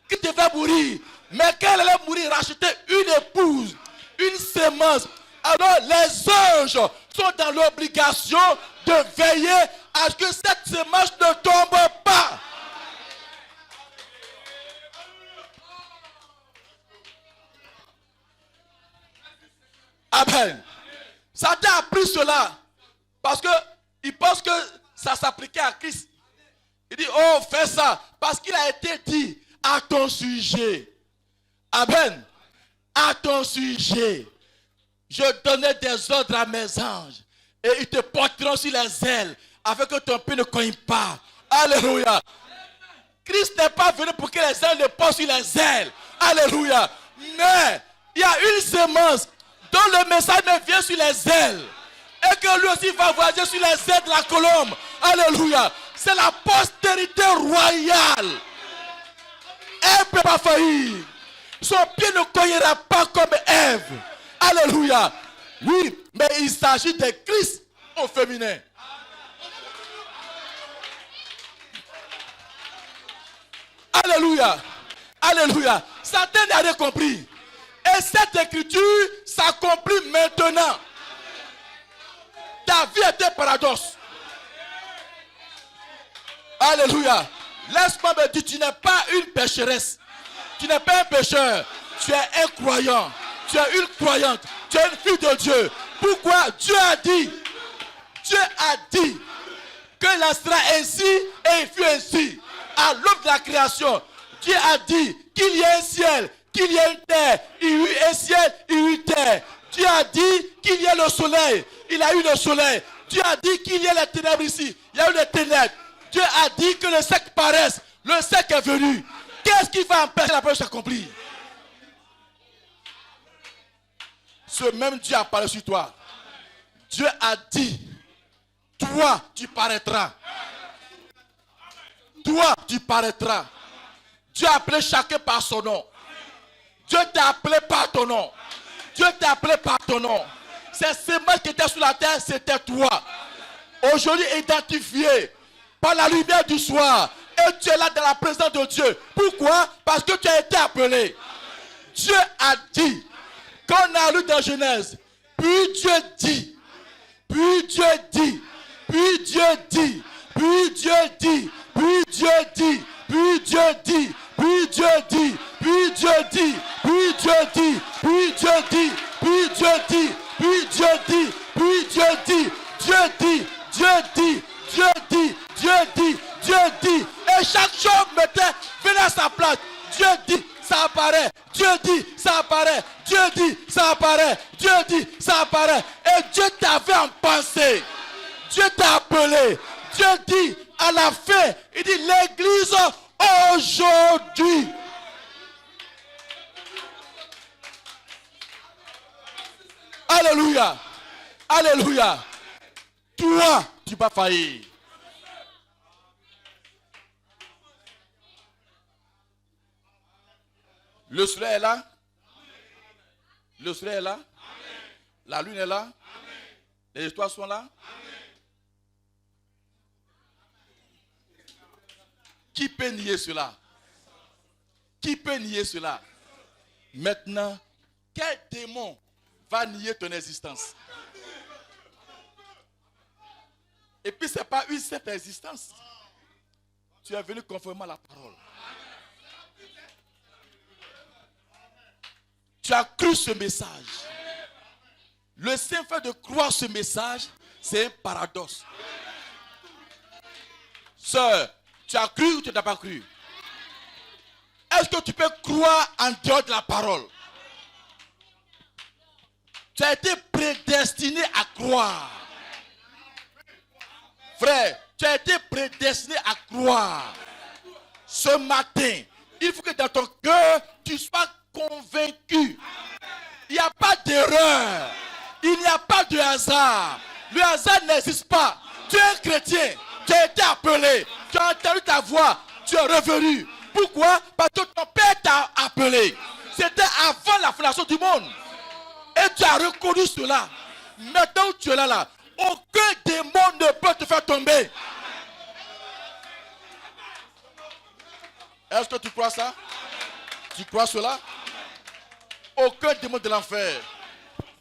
qui devait mourir. Mais quand elle allait mourir, racheter une épouse, une sémence. Alors les anges sont dans l'obligation de veiller à ce que cette sémence ne tombe pas. Amen. Satan a pris cela parce qu'il pense que ça s'appliquait à Christ. Il dit, oh, fais ça. Parce qu'il a été dit à ton sujet. Amen. À ton sujet. Je donnais des ordres à mes anges. Et ils te porteront sur les ailes. Afin que ton pied ne cogne pas. Alléluia. Christ n'est pas venu pour que les ailes le portent sur les ailes. Alléluia. Mais il y a une sémence dont le message me vient sur les ailes. Et que lui aussi va voyager sur les ailes de la colombe. Alléluia. C'est la postérité royale. Elle ne peut pas faillir. Son pied ne cognera pas comme Ève. Alléluia. Oui, mais il s'agit de Christ au féminin. Alléluia. Alléluia. Satan n'a rien compris. Et cette écriture s'accomplit maintenant. Ta vie est un paradoxe. Alléluia. Laisse-moi me dire, tu n'es pas une pécheresse. Tu n'es pas un pécheur. Tu es un croyant. Tu es une croyante. Tu es une fille de Dieu. Pourquoi? Dieu a dit que il sera ainsi et il fut ainsi. À l'aube de la création, Dieu a dit qu'il y ait un ciel, qu'il y ait une terre. Il y eut un ciel, il y eut une terre. Dieu a dit qu'il y ait le soleil. Il a eu le soleil. Dieu a dit qu'il y ait les ténèbres ici. Il y a eu les ténèbres. Dieu a dit que le sec paraisse. Le sec est venu. Qu'est-ce qui va empêcher la promesse d'accomplir? Ce même Dieu a parlé sur toi. Dieu a dit, toi tu paraîtras. Toi tu paraîtras. Dieu a appelé chacun par son nom. Dieu t'a appelé par ton nom. Dieu t'a appelé par ton nom. Ces semences qui étaient sur la terre, c'était toi. Aujourd'hui identifié par la lumière du soir. Et tu es là dans la présence de Dieu. Pourquoi? Parce que tu as été appelé. Dieu a dit, quand on a lu dans Genèse, puis Dieu dit, puis Dieu dit, puis Dieu dit, puis Dieu dit, puis Dieu dit, puis Dieu dit, puis Dieu dit, puis Dieu dit, puis Dieu dit, puis Dieu dit, puis Dieu dit, puis Dieu dit, puis Dieu dit, Dieu dit, Dieu dit, Dieu dit, Dieu dit, Dieu dit, et chaque chose venait à sa place. Dieu dit, ça apparaît. Dieu dit, ça apparaît. Dieu dit, ça apparaît. Dieu dit, ça apparaît. Et Dieu t'avait en pensée. Dieu t'a appelé. Dieu dit, à la fin, il dit, l'église aujourd'hui. Alléluia. Alléluia. Toi, tu vas faillir. Le soleil est là. Le soleil est là. La lune est là. Les étoiles sont là. Qui peut nier cela? Qui peut nier cela? Maintenant, quel démon va nier ton existence? Et puis ce n'est pas une simple existence. Tu es venu conformément à la parole. Tu as cru ce message. Le simple fait de croire ce message, c'est un paradoxe. Sœur, tu as cru ou tu n'as pas cru? Est-ce que tu peux croire en dehors de la parole? Tu as été prédestiné à croire. Frère, tu as été prédestiné à croire. Ce matin, il faut que dans ton cœur, tu sois convaincu. Il n'y a pas d'erreur. Il n'y a pas de hasard. Le hasard n'existe pas. Tu es un chrétien. Tu as été appelé. Tu as entendu ta voix. Tu es revenu. Pourquoi? Parce que ton père t'a appelé. C'était avant la fondation du monde. Et tu as reconnu cela. Maintenant où tu es là, aucun démon ne peut te faire tomber. Est-ce que tu crois ça? Tu crois cela? Aucun démon de l'enfer.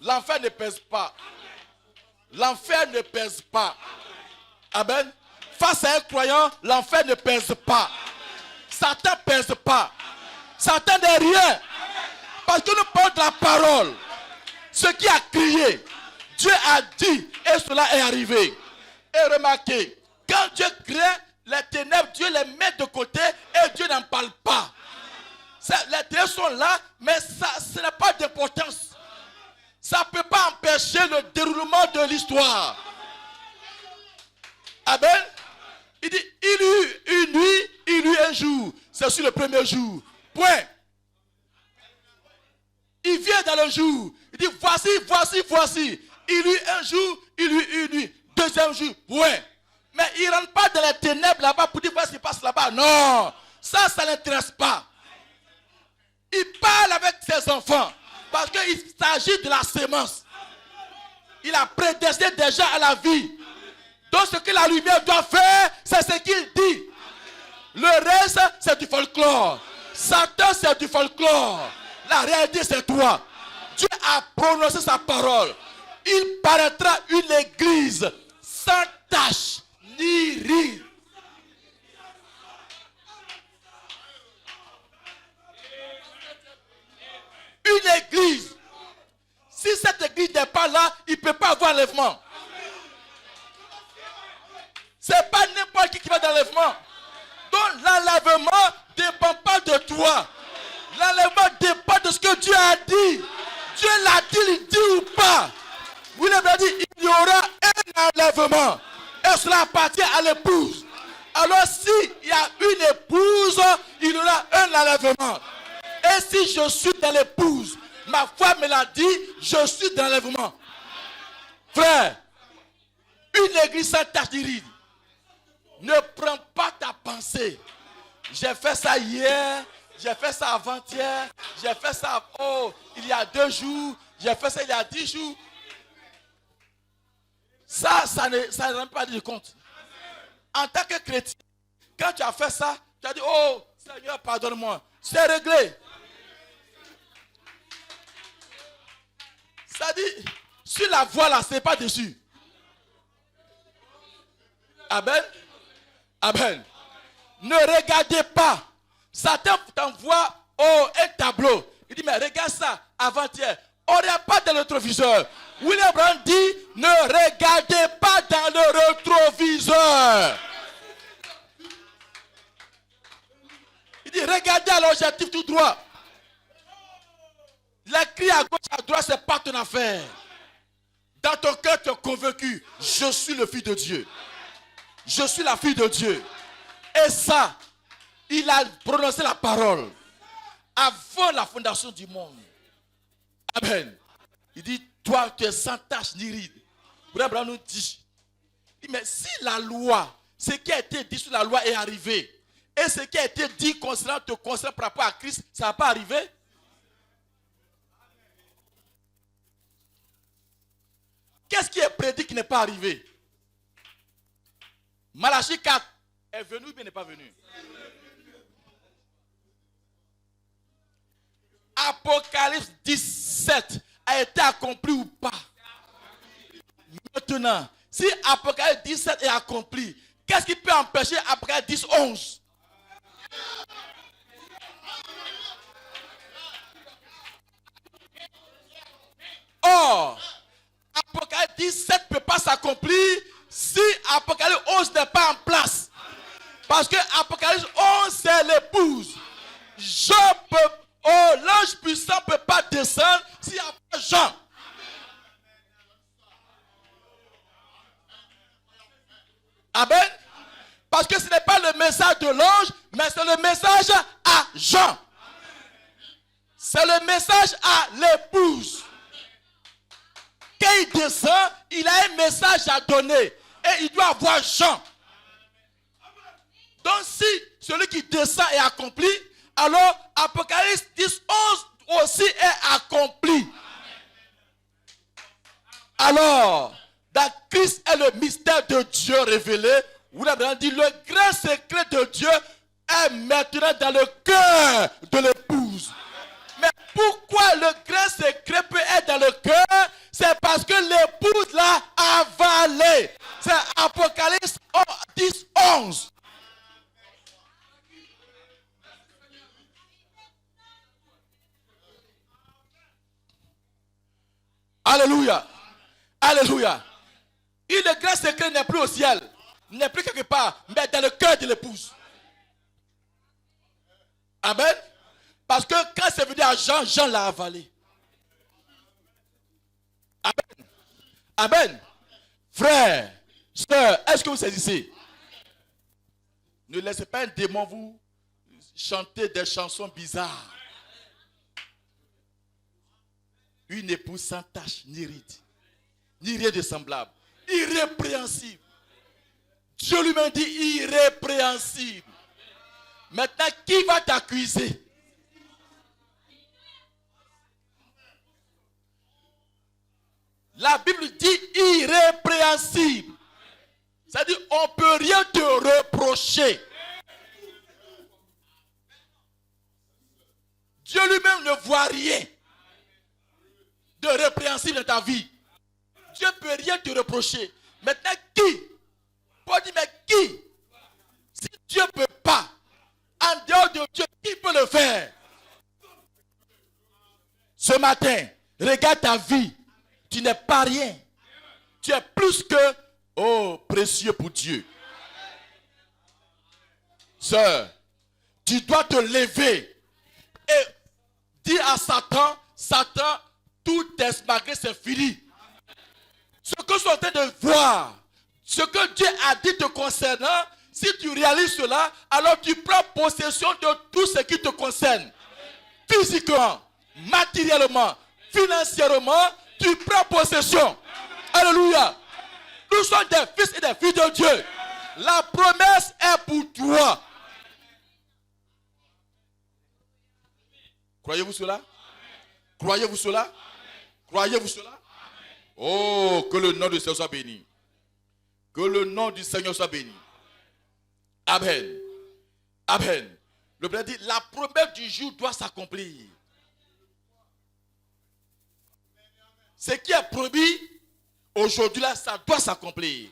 L'enfer ne pèse pas. L'enfer ne pèse pas. Amen. Face à un croyant, l'enfer ne pèse pas. Satan ne pèse pas. Satan n'est rien. Parce que nous parlons de la parole. Ce qui a crié, Dieu a dit, et cela est arrivé. Et remarquez, quand Dieu crée les ténèbres, Dieu les met de côté et Dieu n'en parle pas. Les ténèbres sont là, mais ce n'a pas d'importance. Ça ne peut pas empêcher le déroulement de l'histoire. Amen. Il dit, il y eut une nuit, il y eut un jour. C'est sur le premier jour. Point. Il vient dans le jour. Il dit, voici, voici, voici. il eut un jour, il eut une nuit. Deuxième jour, ouais. Mais il ne rentre pas dans les ténèbres là-bas pour dire voilà ce qui passe là-bas. Non, ça ne l'intéresse pas. Il parle avec ses enfants parce qu'il s'agit de la sémence. Il a prédestiné des gens à la vie. Donc ce que la lumière doit faire, c'est ce qu'il dit. Le reste, c'est du folklore. Satan, c'est du folklore. La réalité, c'est toi. Dieu a prononcé sa parole. Il paraîtra une église sans tache ni rire. Une église. Si cette église n'est pas là, il ne peut pas avoir enlèvement. Ce n'est pas n'importe qui va dans l'enlèvement. Donc l'enlèvement ne dépend pas de toi. L'enlèvement dépend de ce que Dieu a dit. Dieu l'a dit, il dit ou pas. William a dit, il y aura un enlèvement. Et cela appartient à l'épouse. Alors s'il y a une épouse, il y aura un enlèvement. Et si je suis dans l'épouse, ma foi me l'a dit, je suis dans l'enlèvement. Frère, une église sans tache d'iride. Ne prends pas ta pensée. J'ai fait ça hier, j'ai fait ça avant-hier, j'ai fait ça il y a 2 jours, j'ai fait ça il y a 10 jours. Ça ne rend pas de compte. En tant que chrétien, quand tu as fait ça, tu as dit, oh Seigneur, pardonne-moi. C'est réglé. Ça dit, sur la voie là, ce n'est pas dessus. Amen. Amen. Ne regardez pas. Satan t'envoie un tableau. Il dit, mais regarde ça avant-hier. On n'est pas dans le rétroviseur. William Branham dit, ne regardez pas dans le rétroviseur. Il dit, regardez à l'objectif tout droit. Les cris à gauche, à droite, ce n'est pas ton affaire. Dans ton cœur, tu es convaincu, je suis le fils de Dieu. Je suis la fille de Dieu. Et ça, il a prononcé la parole avant la fondation du monde. Amen. Il dit, toi, tu es sans tache ni ride. Abraham nous dit, mais si la loi, ce qui a été dit sur la loi est arrivé, et ce qui a été dit concernant par rapport à Christ, ça n'a pas arrivé? Qu'est-ce qui est prédit qui n'est pas arrivé? Malachie 4 est venu ou bien n'est pas venu? Apocalypse 17 a été accompli ou pas? Maintenant, si Apocalypse 17 est accompli, qu'est-ce qui peut empêcher Apocalypse 10, 11? Or, Apocalypse 17 ne peut pas s'accomplir si Apocalypse 11 n'est pas en place. Parce que Apocalypse 11, c'est l'épouse. L'ange puissant ne peut pas descendre s'il n'y a pas Jean. Amen. Parce que ce n'est pas le message de l'ange, mais c'est le message à Jean. C'est le message à l'épouse. Quand il descend, il a un message à donner. Et il doit avoir Jean. Donc si celui qui descend est accompli, alors Apocalypse 10, 11 aussi est accompli. Alors, dans Christ est le mystère de Dieu révélé. Vous l'avez dit, le grand secret de Dieu est maintenant dans le cœur de l'épouse. Mais pourquoi le grand secret peut être dans le cœur? C'est parce que l'épouse l'a avalé. C'est Apocalypse 10, 11. Alléluia. Alléluia. Et le grand secret n'est plus au ciel, n'est plus quelque part, mais dans le cœur de l'épouse. Amen. Parce que quand c'est venu à Jean, Jean l'a avalé. Amen. Amen. Frère, sœur, est-ce que vous saisissez? Ne laissez pas un démon vous chanter des chansons bizarres. Une épouse sans tache ni ride, ni rien de semblable. Irrépréhensible. Dieu lui-même dit irrépréhensible. Maintenant, qui va t'accuser? La Bible dit irrépréhensible. C'est-à-dire, on ne peut rien te reprocher. Dieu lui-même ne voit rien de répréhensible dans ta vie. Dieu ne peut rien te reprocher. Maintenant, qui? Paul dit, mais qui? Si Dieu ne peut pas, en dehors de Dieu, qui peut le faire? Ce matin, regarde ta vie. Tu n'es pas rien. Tu es plus que, oh, précieux pour Dieu. Sœur, tu dois te lever et dire à Satan, Satan, tout est malgré, c'est fini. Ce que je suis en train de voir, ce que Dieu a dit te concernant, si tu réalises cela, alors tu prends possession de tout ce qui te concerne. Physiquement, matériellement, financièrement, tu prends possession. Alléluia. Nous sommes des fils et des filles de Dieu. La promesse est pour toi. Croyez-vous cela? Croyez-vous cela? Croyez-vous cela? Oh, que le nom du Seigneur soit béni. Que le nom du Seigneur soit béni. Amen. Amen. Le Père dit, la promesse du jour doit s'accomplir. Ce qui est promis, aujourd'hui là, ça doit s'accomplir.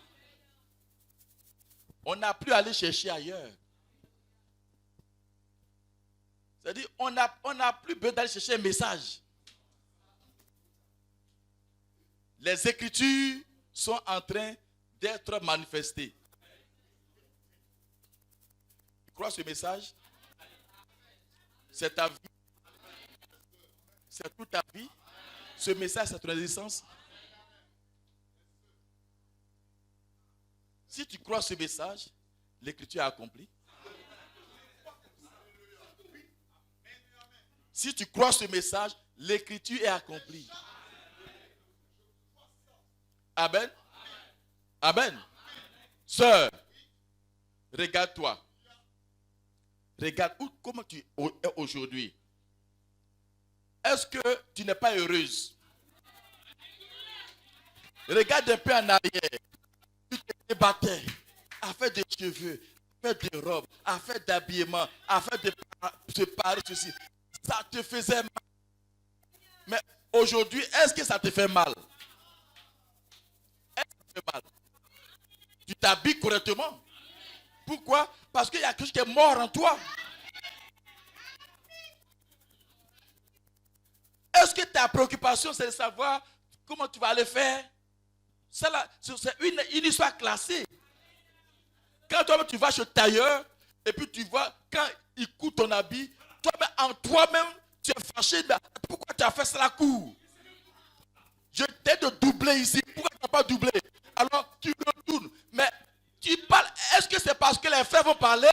On n'a plus à aller chercher ailleurs. C'est-à-dire, on n'a plus besoin d'aller chercher un message. Les Écritures sont en train d'être manifestées. Tu crois ce message? C'est ta vie. C'est toute ta vie. Ce message, c'est ton existence. Si tu crois ce message, l'Écriture est accomplie. Si tu crois ce message, l'Écriture est accomplie. Amen. Amen. Sœur, regarde-toi. Regarde comment tu es aujourd'hui. Est-ce que tu n'es pas heureuse? Regarde un peu en arrière. Tu te débattais à faire des cheveux, à faire des robes, à faire d'habillement, à faire de séparer ceci. Ça te faisait mal. Mais aujourd'hui, est-ce que ça te fait mal? Est-ce que ça te fait mal? Tu t'habilles correctement. Pourquoi? Parce qu'il y a quelque chose qui est mort en toi. Est-ce que ta préoccupation, c'est de savoir comment tu vas le faire? C'est une histoire classée. Quand toi-même tu vas chez le tailleur, et puis tu vois, quand il coud ton habit, en toi-même, tu es fâché. Pourquoi tu as fait ça la cour? Je t'ai de doubler ici. Pourquoi tu n'as pas doublé? Alors tu retournes. Mais tu parles. Est-ce que c'est parce que les frères vont parler?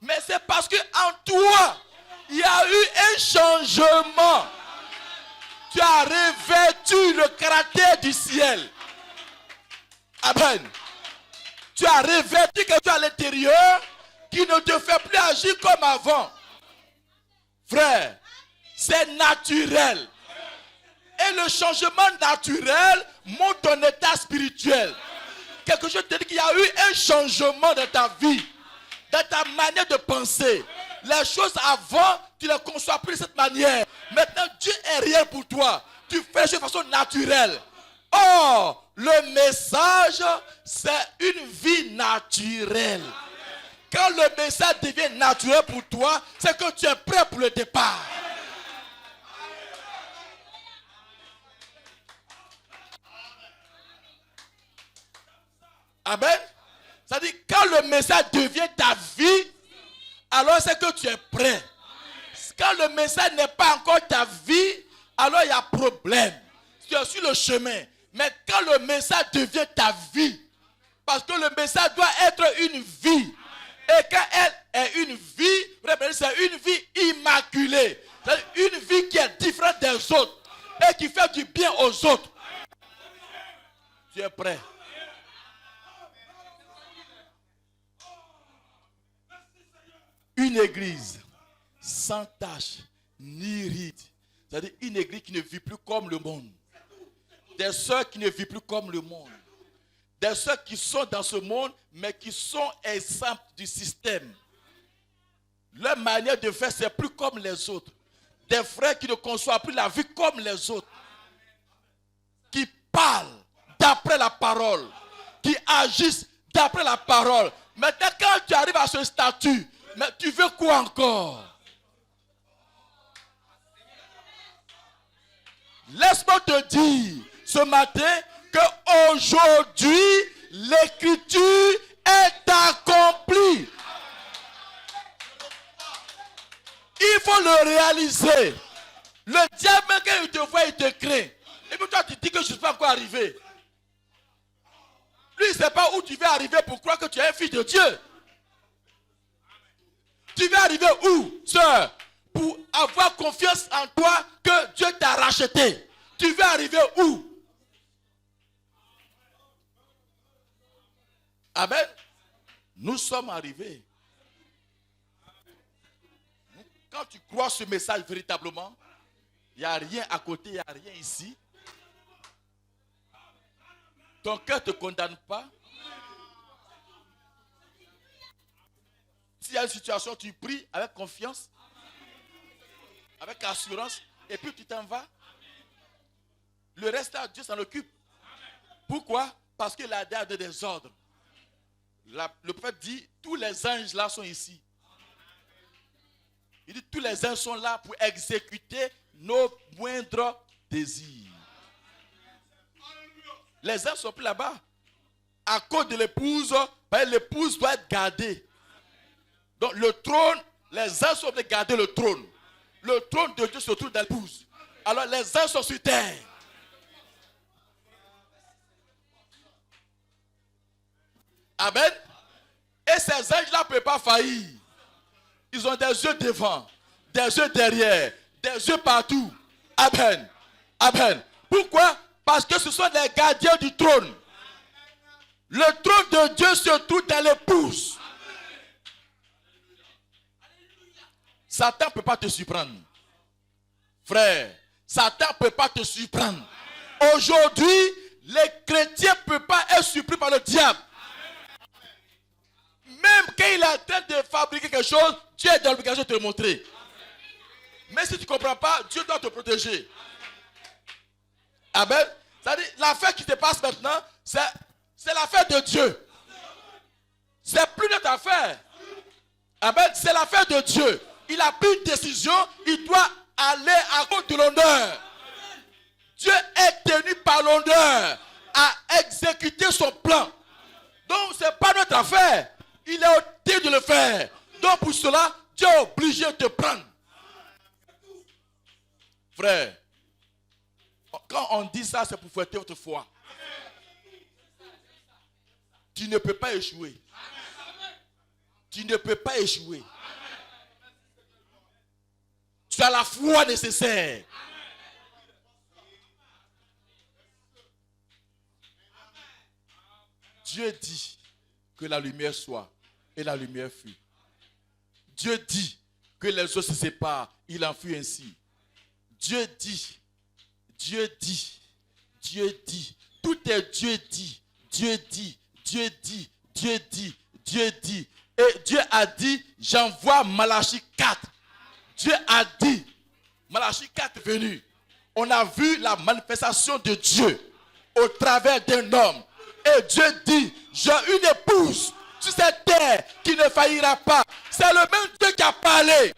Mais c'est parce qu'en toi, il y a eu un changement. Tu as revêtu le caractère du ciel. Amen. Tu as revêtu quelque chose à l'intérieur qui ne te fait plus agir comme avant. Frère, c'est naturel. Et le changement naturel montre ton état spirituel. Quelque chose te dit qu'il y a eu un changement dans ta vie, dans ta manière de penser. Les choses avant, tu ne les conçois plus de cette manière. Maintenant, Dieu est réel pour toi. Tu fais les choses de façon naturelle. Or, le message, c'est une vie naturelle. Quand le message devient naturel pour toi, c'est que tu es prêt pour le départ. Amen. C'est-à-dire, quand le message devient ta vie, alors c'est que tu es prêt. Quand le message n'est pas encore ta vie, alors il y a problème. Tu es sur le chemin. Mais quand le message devient ta vie, parce que le message doit être une vie. Et quand elle est une vie, c'est une vie immaculée. C'est une vie qui est différente des autres et qui fait du bien aux autres. Tu es prêt? Une église sans tache ni ride. C'est-à-dire une église qui ne vit plus comme le monde. Des sœurs qui ne vivent plus comme le monde. Des sœurs qui sont dans ce monde, mais qui sont exemptes du système. Leur manière de faire, c'est plus comme les autres. Des frères qui ne conçoivent plus la vie comme les autres. Qui parlent d'après la parole. Qui agissent d'après la parole. Maintenant, quand tu arrives à ce statut, mais tu veux quoi encore? Laisse-moi te dire ce matin qu'aujourd'hui, l'écriture est accomplie. Il faut le réaliser. Le diable, quand il te voit, il te craint. Et puis toi, tu dis que je ne suis pas encore arrivé. Lui, il ne sait pas où tu vas arriver pour croire que tu es un fils de Dieu. Tu vas arriver où, sœur? Pour avoir confiance en toi que Dieu t'a racheté. Tu vas arriver où? Amen. Nous sommes arrivés. Quand tu crois ce message véritablement, il n'y a rien à côté, il n'y a rien ici. Ton cœur ne te condamne pas. S'il y a une situation, tu pries avec confiance, avec assurance, et puis tu t'en vas. Le reste, Dieu s'en occupe. Pourquoi? Parce qu'il a donné des ordres. Le prophète dit, tous les anges là sont ici. Il dit, tous les anges sont là pour exécuter nos moindres désirs. Les anges sont plus là-bas. À cause de l'épouse, l'épouse doit être gardée. Donc le trône, les anges sont obligés de garder le trône. Le trône de Dieu se trouve dans l'épouse. Alors les anges sont sur terre. Amen. Et ces anges-là ne peuvent pas faillir. Ils ont des yeux devant, des yeux derrière, des yeux partout. Amen. Amen. Pourquoi? Parce que ce sont les gardiens du trône. Le trône de Dieu se trouve dans l'épouse. Satan ne peut pas te surprendre. Frère, Satan ne peut pas te surprendre. Aujourd'hui, les chrétiens ne peuvent pas être surpris par le diable. Même quand il est en train de fabriquer quelque chose, Dieu est dans l'obligation de te le montrer. Mais si tu ne comprends pas, Dieu doit te protéger. Amen. C'est-à-dire, l'affaire qui se passe maintenant, c'est l'affaire de Dieu. C'est plus notre affaire. Amen. C'est l'affaire de Dieu. Il a pris une décision, il doit aller à cause de l'honneur. Dieu est tenu par l'honneur à exécuter son plan. Donc, ce n'est pas notre affaire. Il est obligé de le faire. Donc, pour cela, Dieu est obligé de te prendre. Frère, quand on dit ça, c'est pour fouetter votre foi. Tu ne peux pas échouer. Tu ne peux pas échouer. Tu as la foi nécessaire. Dieu dit que la lumière soit, et la lumière fut. Dieu dit que les eaux se séparent, il en fut ainsi. Dieu dit, Dieu dit, Dieu dit, tout est Dieu dit, Dieu dit, Dieu dit, Dieu dit, Dieu dit. Et Dieu a dit, j'envoie Malachie 4. Dieu a dit, Malachie 4 est venu. On a vu la manifestation de Dieu au travers d'un homme. Et Dieu dit, j'ai une épouse sur cette terre qui ne faillira pas. C'est le même Dieu qui a parlé.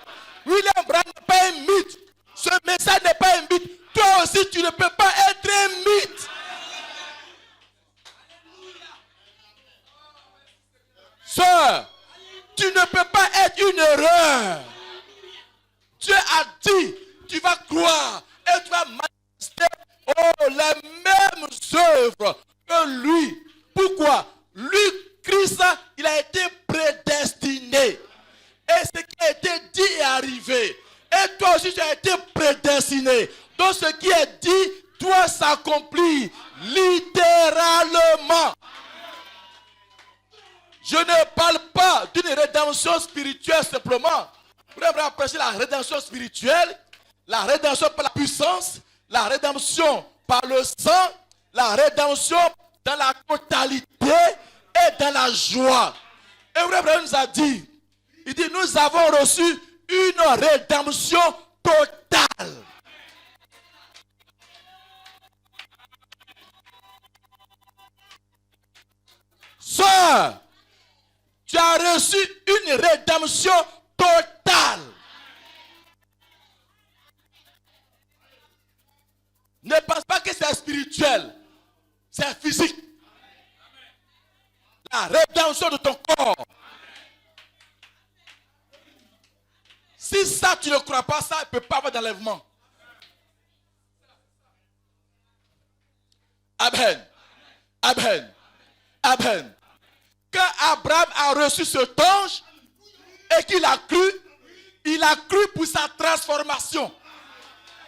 William Branham n'est pas un mythe. Ce message n'est pas un mythe. Toi aussi, tu ne peux pas être un mythe. Sœur, tu ne peux pas être une erreur. Dieu a dit, tu vas croire et tu vas manifester les mêmes œuvres que lui. Pourquoi? Lui, Christ, il a été prédestiné. Et ce qui a été dit est arrivé. Et toi aussi, tu as été prédestiné. Donc ce qui est dit doit s'accomplir littéralement. Je ne parle pas d'une rédemption spirituelle simplement. Vous devez apprécier la rédemption spirituelle, la rédemption par la puissance, la rédemption par le sang, la rédemption dans la totalité et dans la joie. Et Abraham nous a dit, il dit, nous avons reçu une rédemption totale. Sœur, tu as reçu une rédemption totale. Ne pense pas que c'est spirituel, c'est physique. La rédemption de ton corps. Si ça, tu ne crois pas, ça ne peut pas avoir d'enlèvement. Amen. Amen. Amen. Quand Abraham a reçu cet ange et qu'il a cru, il a cru pour sa transformation.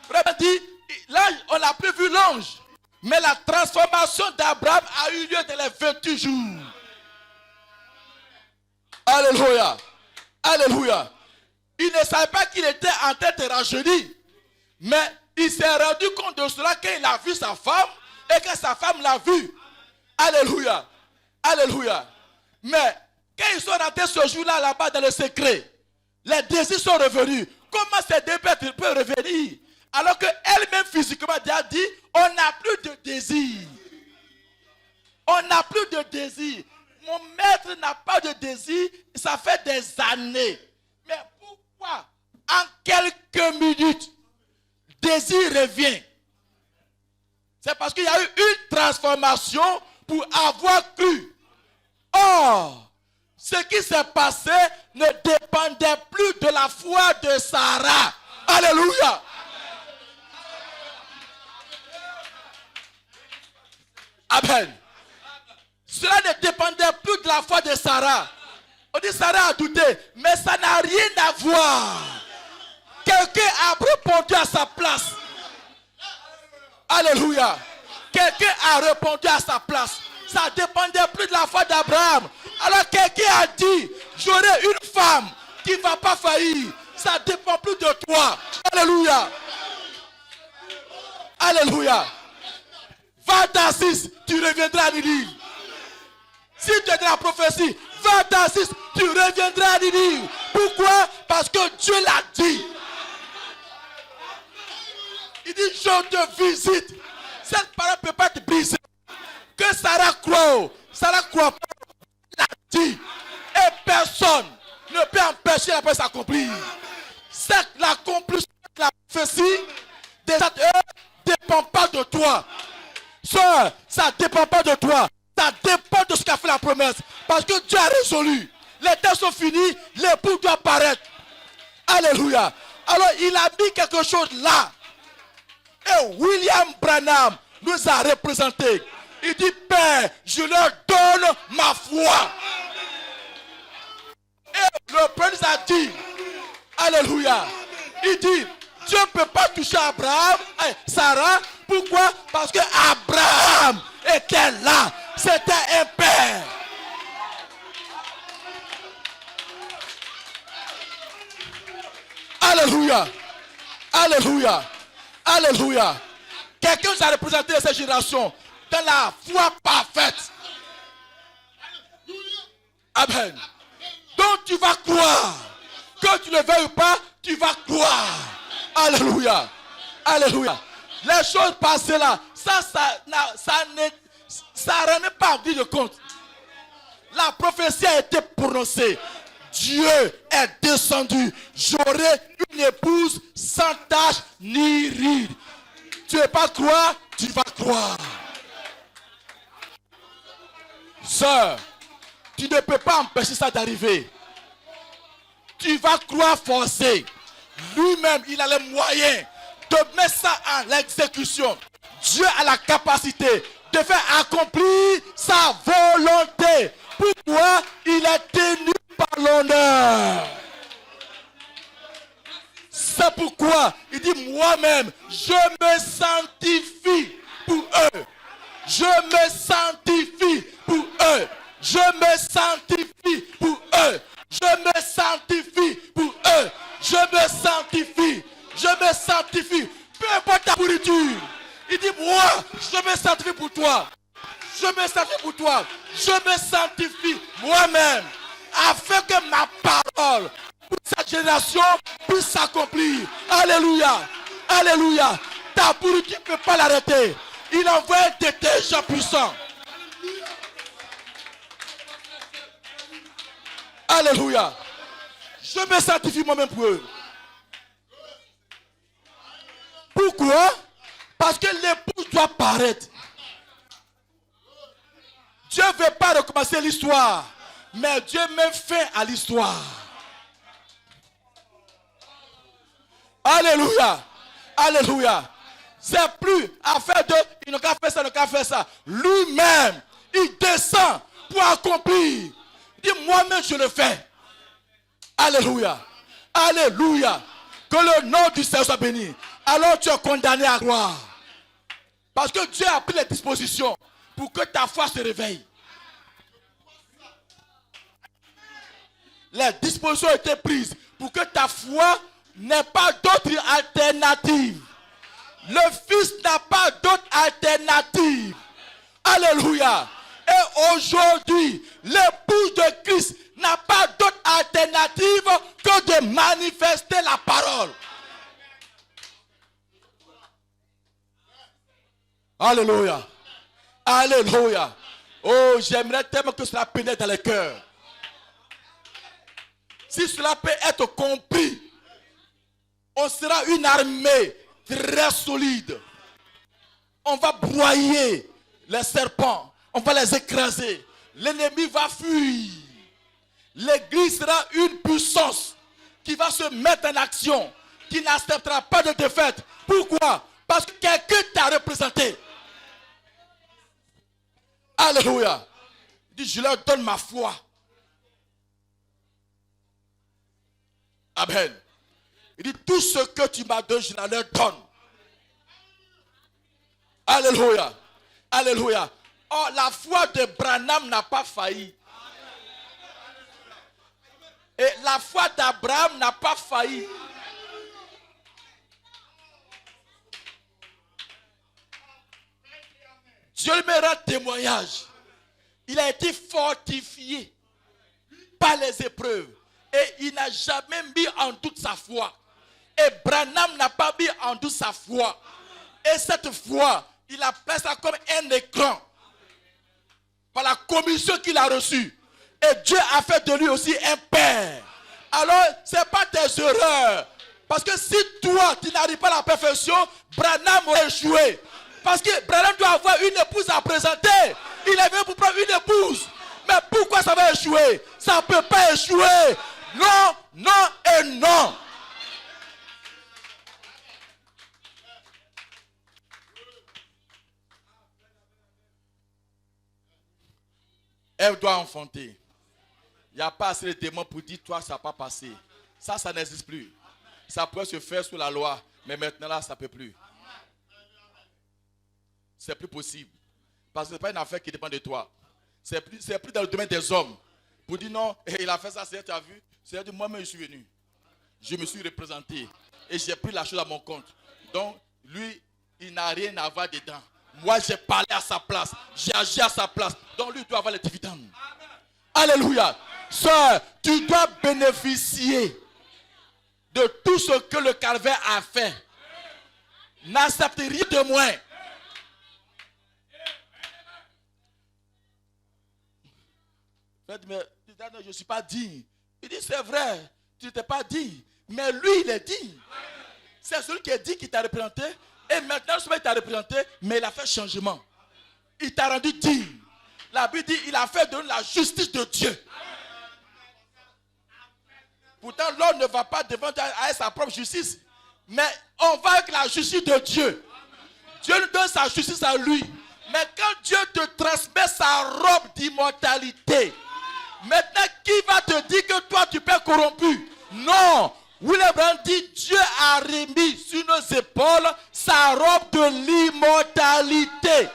Abraham dit, là, on n'a plus vu l'ange. Mais la transformation d'Abraham a eu lieu dans les 28 jours. Alléluia. Alléluia. Il ne savait pas qu'il était en tête de rajeunir. Mais il s'est rendu compte de cela quand il a vu sa femme et que sa femme l'a vu. Alléluia. Alléluia. Mais quand ils sont rentrés ce jour-là, là-bas dans le secret, les désirs sont revenus. Comment ces deux bêtes peuvent revenir? Alors qu'elle-même physiquement a dit, on n'a plus de désir. On n'a plus de désir. Mon maître n'a pas de désir, ça fait des années. Mais pourquoi, en quelques minutes, désir revient? C'est parce qu'il y a eu une transformation pour avoir cru. Or, ce qui s'est passé ne dépendait plus de la foi de Sarah. Alléluia. Amen. Cela ne dépendait plus de la foi de Sarah. On dit Sarah a douté, mais ça n'a rien à voir. Quelqu'un a répondu à sa place. Alléluia. Quelqu'un a répondu à sa place. Ça ne dépendait plus de la foi d'Abraham. Alors quelqu'un a dit, j'aurai une femme qui ne va pas faillir. Ça ne dépend plus de toi. Alléluia. Alléluia. Va d'Assis, tu reviendras à Ninive. Si tu es dans la prophétie, va d'Assis, tu reviendras à Ninive. Pourquoi? Parce que Dieu l'a dit. Il dit, je te visite. Cette parole ne peut pas te briser. Que Sarah croit. Sarah croit pas. Il l'a dit. Et personne ne peut empêcher la promesse s'accomplir. C'est l'accomplissement de la prophétie de cette heure ne dépend pas de toi. Sœur, ça ne dépend pas de toi. Ça dépend de ce qu'a fait la promesse. Parce que Dieu a résolu. Les temps sont finis. L'époux doit apparaître. Alléluia. Alors il a mis quelque chose là. Et William Branham nous a représenté. Il dit, Père, je leur donne ma foi. Et le prince a dit, alléluia. Il dit, Dieu ne peut pas toucher Abraham, Sarah. Pourquoi? Parce que Abraham était là. C'était un père. Alléluia. Alléluia. Alléluia. Quelqu'un nous a représenté cette génération dans la foi parfaite. Amen. Donc tu vas croire. Que tu le veuilles ou pas, tu vas croire. Alléluia. Alléluia. Les choses passées là, ça ne rend pas en de compte. La prophétie a été prononcée. Dieu est descendu. J'aurai une épouse sans tache ni ride. Tu ne veux pas croire, tu vas croire. Sœur, tu ne peux pas empêcher ça d'arriver. Tu vas croire forcé. Lui-même, il a les moyens de mettre ça en exécution. Dieu a la capacité de faire accomplir sa volonté. Pourquoi? Il est tenu par l'honneur. C'est pourquoi il dit moi-même, je me sanctifie pour eux. Je me sanctifie pour eux. Je me sanctifie pour eux. Je me sanctifie pour eux. Je me sanctifie. Je me sanctifie. Peu importe ta pourriture. Il dit moi, je me sanctifie pour toi. Je me sanctifie pour toi. Je me sanctifie moi-même. Afin que ma parole pour cette génération puisse s'accomplir. Alléluia. Alléluia. Ta pourriture ne peut pas l'arrêter. Il envoie un détergent puissant. Alléluia. Je me sanctifie moi-même pour eux. Pourquoi? Parce que l'épouse doit paraître. Dieu ne veut pas recommencer l'histoire, mais Dieu met fin à l'histoire. Alléluia. Alléluia. C'est plus affaire de, il n'a qu'à faire ça, il n'a qu'à faire ça. Lui-même, il descend pour accomplir. Il dit, moi-même, je le fais. Alléluia. Alléluia. Que le nom du Seigneur soit béni. Alors tu es condamné à gloire. Parce que Dieu a pris les dispositions pour que ta foi se réveille. Les dispositions ont été prises pour que ta foi n'ait pas d'autre alternative. Le Fils n'a pas d'autre alternative. Alléluia. Et aujourd'hui, l'épouse de Christ n'a pas d'autre alternative que de manifester la parole. Alléluia. Alléluia. Oh, j'aimerais tellement que cela pénètre dans les cœurs. Si cela peut être compris, on sera une armée très solide. On va broyer les serpents. On va les écraser. L'ennemi va fuir. L'église sera une puissance qui va se mettre en action, qui n'acceptera pas de défaite. Pourquoi? Parce que quelqu'un t'a représenté. Alléluia. Il dit, je leur donne ma foi. Amen. Il dit, tout ce que tu m'as donné, je leur donne. Alléluia. Alléluia. Oh, la foi de Branham n'a pas failli. Et la foi d'Abraham n'a pas failli. Dieu lui rend témoignage. Il a été fortifié par les épreuves. Et il n'a jamais mis en doute sa foi. Et Branham n'a pas mis en doute sa foi. Et cette foi, il a fait ça comme un écran. Par la commission qu'il a reçue. Et Dieu a fait de lui aussi un père. Alors, ce n'est pas tes erreurs. Parce que si toi, tu n'arrives pas à la perfection, Branham aurait échoué. Parce que Branham doit avoir une épouse à présenter. Il est venu pour prendre une épouse. Mais pourquoi ça va échouer? Ça ne peut pas échouer. Non, non et non. Elle doit enfanter. Il n'y a pas assez de démons pour dire, toi, ça n'a pas passé. Ça n'existe plus. Ça pourrait se faire sous la loi. Mais maintenant, là, ça ne peut plus. C'est plus possible. Parce que ce n'est pas une affaire qui dépend de toi. C'est plus dans le domaine des hommes. Pour dire non, il a fait ça, c'est tu as vu. C'est-à-dire, moi-même, je suis venu. Je me suis représenté. Et j'ai pris la chose à mon compte. Donc, lui, il n'a rien à voir dedans. Moi, j'ai parlé à sa place. J'ai agi à sa place. Donc, lui, il doit avoir les dividendes. Alléluia. Sœur, tu dois bénéficier de tout ce que le calvaire a fait. N'accepte rien de moins. Mais je ne suis pas digne. Il dit, c'est vrai, tu n'étais pas digne. Mais lui, il est digne. C'est celui qui est digne qui t'a représenté. Et maintenant, il t'a représenté, mais il a fait changement. Il t'a rendu digne. La Bible dit, il a fait de nous la justice de Dieu. Pourtant, l'homme ne va pas devant Dieu avec sa propre justice. Mais on va avec la justice de Dieu. Dieu nous donne sa justice à lui. Mais quand Dieu te transmet sa robe d'immortalité, maintenant, qui va te dire que toi, tu peux être corrompu? Non. William Branham dit, Dieu a la robe de l'immortalité.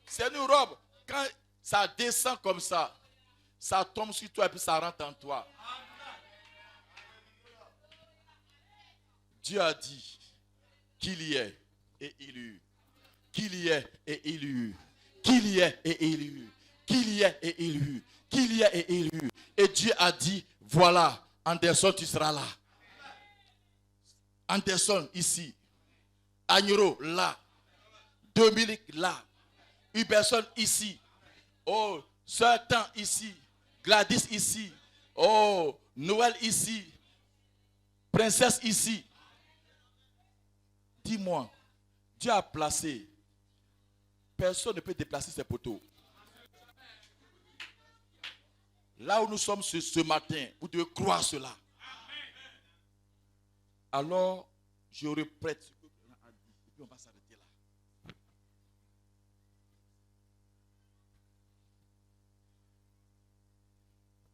C'est une robe. Quand ça descend comme ça tombe sur toi et puis ça rentre en toi. Dieu a dit qu'il y ait et il y eut. Qu'il y ait et il y eut. Qu'il y ait et il y eut. Qu'il y ait et il y eut. Qu'il y ait et il y eut. Et Dieu a dit, voilà, Anderson, tu seras là. Anderson, ici. Agnero, là. Dominique, là. Une personne ici. Oh, Satan ici. Gladys ici. Oh, Noël ici. Princesse ici. Dis-moi, Dieu a placé. Personne ne peut déplacer ses poteaux. Là où nous sommes ce matin, vous devez croire cela. Alors, je répète ce que l'on a dit. Et puis on va s'arrêter là.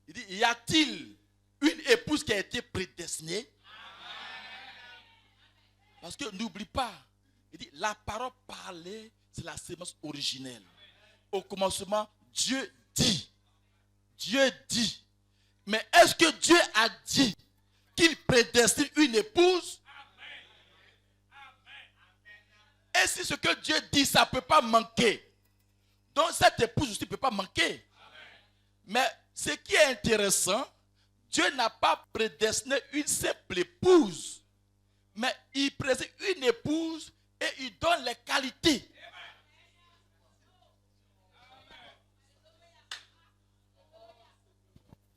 Il dit, y a-t-il une épouse qui a été prédestinée? Parce que n'oublie pas, il dit, la parole parlée, c'est la sémence originelle. Au commencement, Dieu dit. Dieu dit. Mais est-ce que Dieu a dit qu'il prédestine une épouse? Et si ce que Dieu dit, ça ne peut pas manquer. Donc cette épouse aussi ne peut pas manquer. Mais ce qui est intéressant, Dieu n'a pas prédestiné une simple épouse. Mais il présente une épouse et il donne les qualités.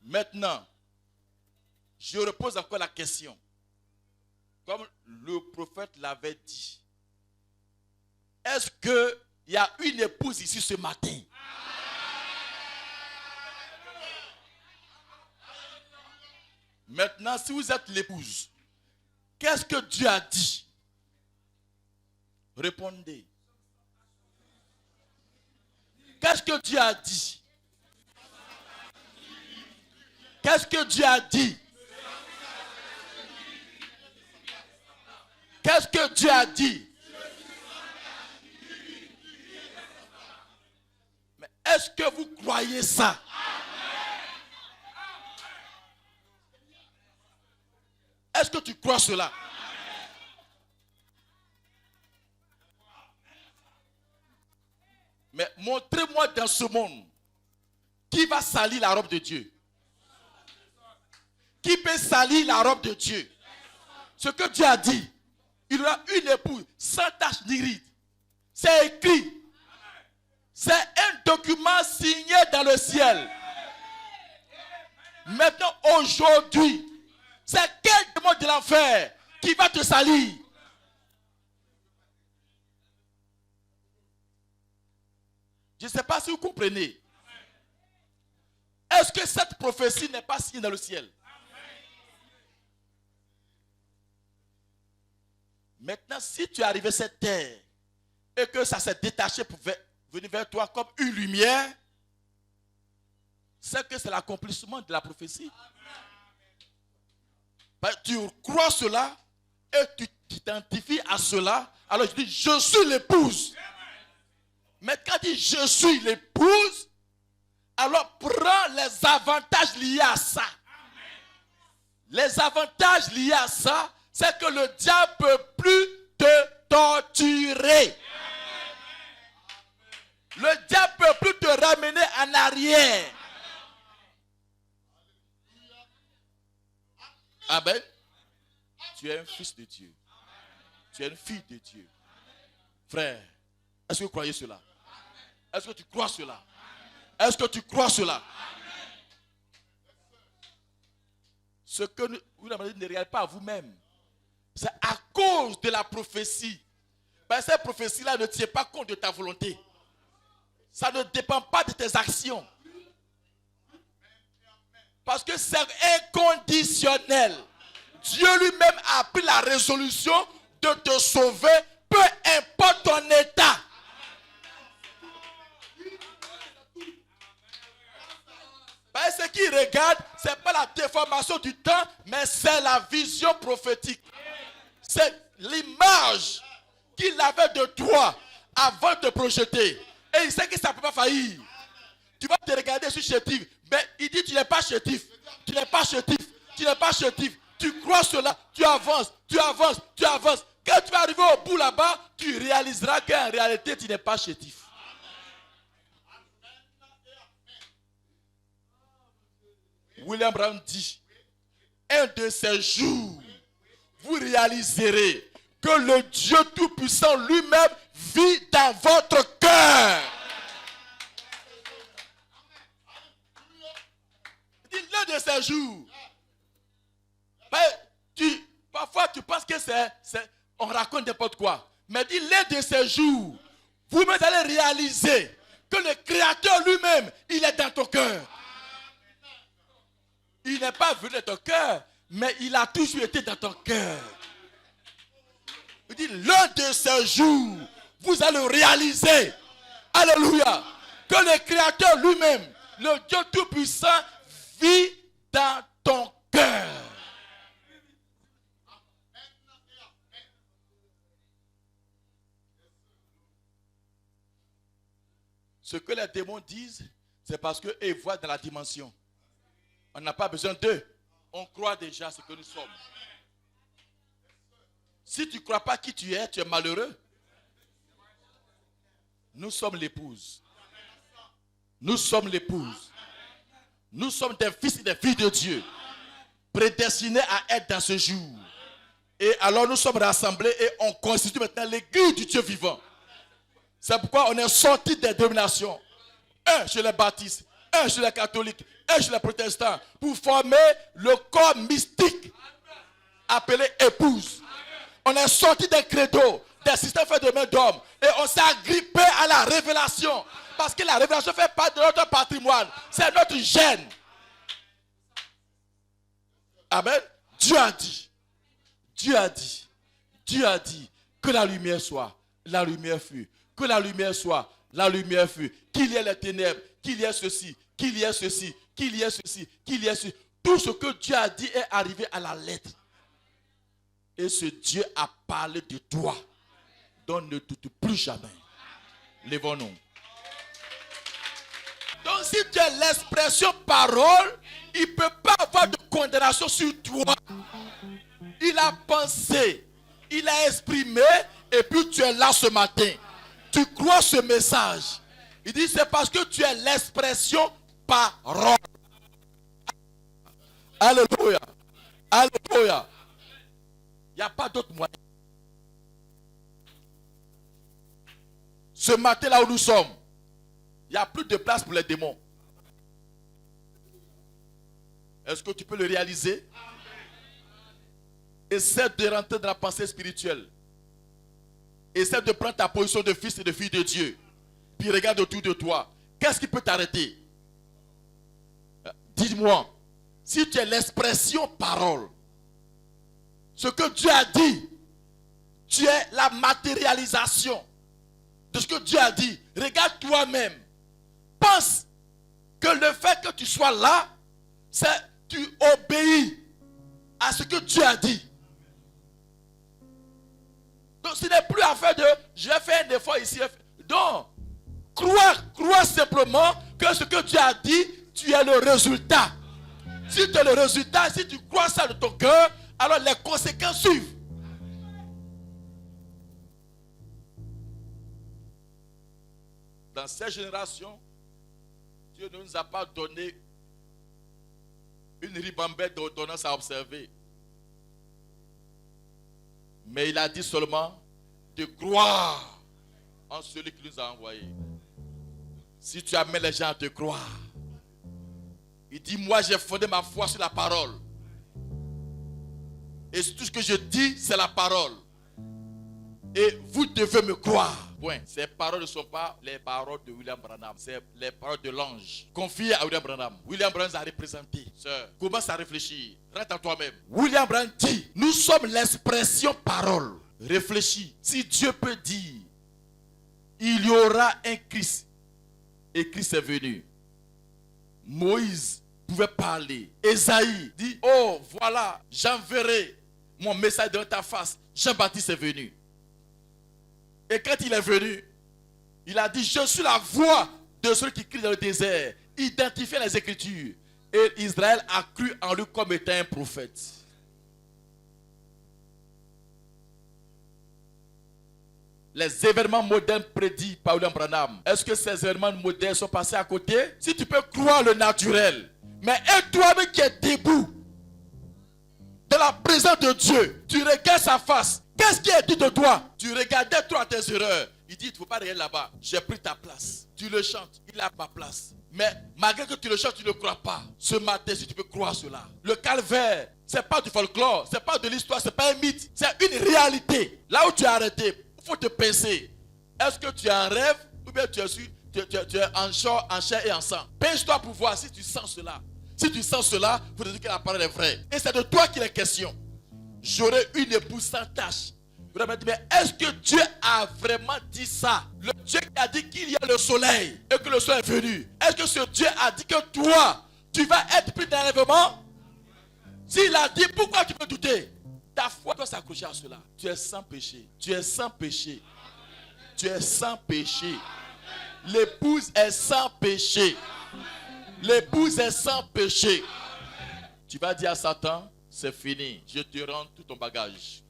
Maintenant, je repose encore la question. Comme le prophète l'avait dit. Est-ce qu'il y a une épouse ici ce matin? Maintenant, si vous êtes l'épouse, qu'est-ce que Dieu a dit? Répondez. Qu'est-ce que Dieu a dit? Qu'est-ce que Dieu a dit? Qu'est-ce que Dieu a dit? Mais est-ce que vous croyez ça? Est-ce que tu crois cela? Mais montrez-moi dans ce monde qui va salir la robe de Dieu. Qui peut salir la robe de Dieu? Ce que Dieu a dit, il y aura une épouse sans tache ni ride. C'est écrit. C'est un document signé dans le ciel. Maintenant, aujourd'hui, c'est quel démon de l'enfer qui va te salir? Je ne sais pas si vous comprenez. Est-ce que cette prophétie n'est pas signée dans le ciel? Maintenant, si tu es arrivé à cette terre et que ça s'est détaché pour venir vers toi comme une lumière, c'est que c'est l'accomplissement de la prophétie. Tu crois cela et tu t'identifies à cela. Alors je dis, je suis l'épouse. Mais quand il dit je suis l'épouse, alors prends les avantages liés à ça. Les avantages liés à ça, c'est que le diable ne peut plus te torturer. Le diable ne peut plus te ramener en arrière. Amen. Tu es un fils de Dieu. Tu es une fille de Dieu. Frère, est-ce que vous croyez cela? Est-ce que tu crois cela? Est-ce que tu crois cela? Ce que vous ne regardez pas à vous-même. C'est à cause de la prophétie. Ben, cette prophétie-là ne tient pas compte de ta volonté. Ça ne dépend pas de tes actions. Parce que c'est inconditionnel. Dieu lui-même a pris la résolution de te sauver, peu importe ton état. Ben, ce qu'il regarde, ce n'est pas la déformation du temps, mais c'est la vision prophétique. C'est l'image qu'il avait de toi avant de te projeter. Et il sait que ça ne peut pas faillir. Tu vas te regarder sur chétif. Mais il dit tu n'es pas chétif. Tu n'es pas chétif. Tu n'es pas chétif. Tu crois cela. Tu avances. Tu avances. Tu avances. Quand tu vas arriver au bout là-bas, tu réaliseras qu'en réalité, tu n'es pas chétif. William Branham dit, un de ces jours, vous réaliserez que le Dieu Tout-Puissant lui-même vit dans votre cœur. Il dit l'un de ces jours. Parfois tu penses que on raconte n'importe quoi. Mais dit l'un de ces jours, vous-même allez réaliser que le Créateur lui-même, il est dans ton cœur. Il n'est pas venu dans ton cœur, mais il a toujours été dans ton cœur. Il dit, l'un de ces jours, vous allez réaliser, alléluia, que le Créateur lui-même, le Dieu Tout-Puissant, vit dans ton cœur. Ce que les démons disent, c'est parce qu'eux voient dans la dimension. On n'a pas besoin d'eux. On croit déjà ce que nous sommes. Si tu ne crois pas qui tu es malheureux. Nous sommes l'épouse. Nous sommes l'épouse. Nous sommes des fils et des filles de Dieu, prédestinés à être dans ce jour. Et alors nous sommes rassemblés et on constitue maintenant l'église du Dieu vivant. C'est pourquoi on est sorti des dominations. Un chez les baptistes, un chez les catholiques, un chez les protestants, pour former le corps mystique appelé épouse. On est sorti des credos, des systèmes faits de main d'homme, et on s'est agrippé à la révélation. Parce que la révélation fait partie de notre patrimoine. C'est notre gène. Amen. Dieu a dit. Dieu a dit. Dieu a dit que la lumière soit. La lumière fut. Que la lumière soit. La lumière fut. Qu'il y ait les ténèbres. Qu'il y ait ceci. Qu'il y ait ceci. Qu'il y ait ceci. Qu'il y ait ceci. Tout ce que Dieu a dit est arrivé à la lettre. Et ce Dieu a parlé de toi. Donc ne doute plus jamais. Lèvons-nous. Donc si tu as l'expression parole, il ne peut pas avoir de condamnation sur toi. Il a pensé, il a exprimé, et puis tu es là ce matin. Tu crois ce message. Il dit c'est parce que tu es l'expression parole. Alléluia. Alléluia. Il n'y a pas d'autre moyen. Ce matin là où nous sommes, il n'y a plus de place pour les démons. Est-ce que tu peux le réaliser? Essaie de rentrer dans la pensée spirituelle. Essaie de prendre ta position de fils et de fille de Dieu. Puis regarde autour de toi. Qu'est-ce qui peut t'arrêter? Dis-moi, si tu es l'expression parole, ce que Dieu a dit, tu es la matérialisation de ce que Dieu a dit. Regarde toi-même. Pense que le fait que tu sois là, c'est tu obéis à ce que Dieu a dit. Donc ce n'est plus affaire de je vais faire un effort ici. Donc, crois simplement que ce que Dieu a dit, tu es le résultat. Si tu es le résultat, si tu crois ça de ton cœur, alors les conséquences suivent. Dans cette génération, Dieu ne nous a pas donné une ribambelle d'ordonnances à observer. Mais il a dit seulement de croire en celui qui nous a envoyés. Si tu amènes les gens à te croire, il dit, moi j'ai fondé ma foi sur la parole. Et tout ce que je dis, c'est la parole. Et vous devez me croire. Point. Ces paroles ne sont pas les paroles de William Branham. C'est les paroles de l'ange. Confiées à William Branham. William Branham a représenté. Sœur, commence à réfléchir. Rentre en toi-même. William Branham dit, nous sommes l'expression parole. Réfléchis. Si Dieu peut dire, il y aura un Christ. Et Christ est venu. Moïse pouvait parler. Ésaïe dit, oh voilà, j'enverrai mon message dans ta face. Jean-Baptiste est venu. Et quand il est venu, il a dit, je suis la voix de ceux qui crient dans le désert. Identifiez les Écritures. Et Israël a cru en lui comme étant un prophète. Les événements modernes prédits par William Branham, est-ce que ces événements modernes sont passés à côté? Si tu peux croire le naturel, mais toi-même qui es debout dans la présence de Dieu, tu regardes sa face. Qu'est-ce qui est dit de toi? Tu regardais toi tes erreurs. Il dit, il ne faut pas regarder là-bas. J'ai pris ta place. Tu le chantes, il a ma place. Mais malgré que tu le chantes, tu ne crois pas. Ce matin, si tu peux croire cela. Le calvaire, ce n'est pas du folklore, ce n'est pas de l'histoire, ce n'est pas un mythe. C'est une réalité. Là où tu es arrêté, il faut te pincer. Est-ce que tu es en rêve ou bien tu es en chair et en sang? Pince-toi pour voir si tu sens cela. Si tu sens cela, il faut te dire que la parole est vraie. Et c'est de toi qu'il est question. J'aurai une épouse sans tache. Vous allez me dire, mais est-ce que Dieu a vraiment dit ça? Le Dieu qui a dit qu'il y a le soleil et que le soleil est venu. Est-ce que ce Dieu a dit que toi, tu vas être pris d'enlèvement? S'il a dit, pourquoi tu peux douter? Ta foi doit s'accrocher à cela. Tu es sans péché. Tu es sans péché. Tu es sans péché. L'épouse est sans péché. L'épouse est sans péché. Tu vas dire à Satan, c'est fini. Je te rends tout ton bagage.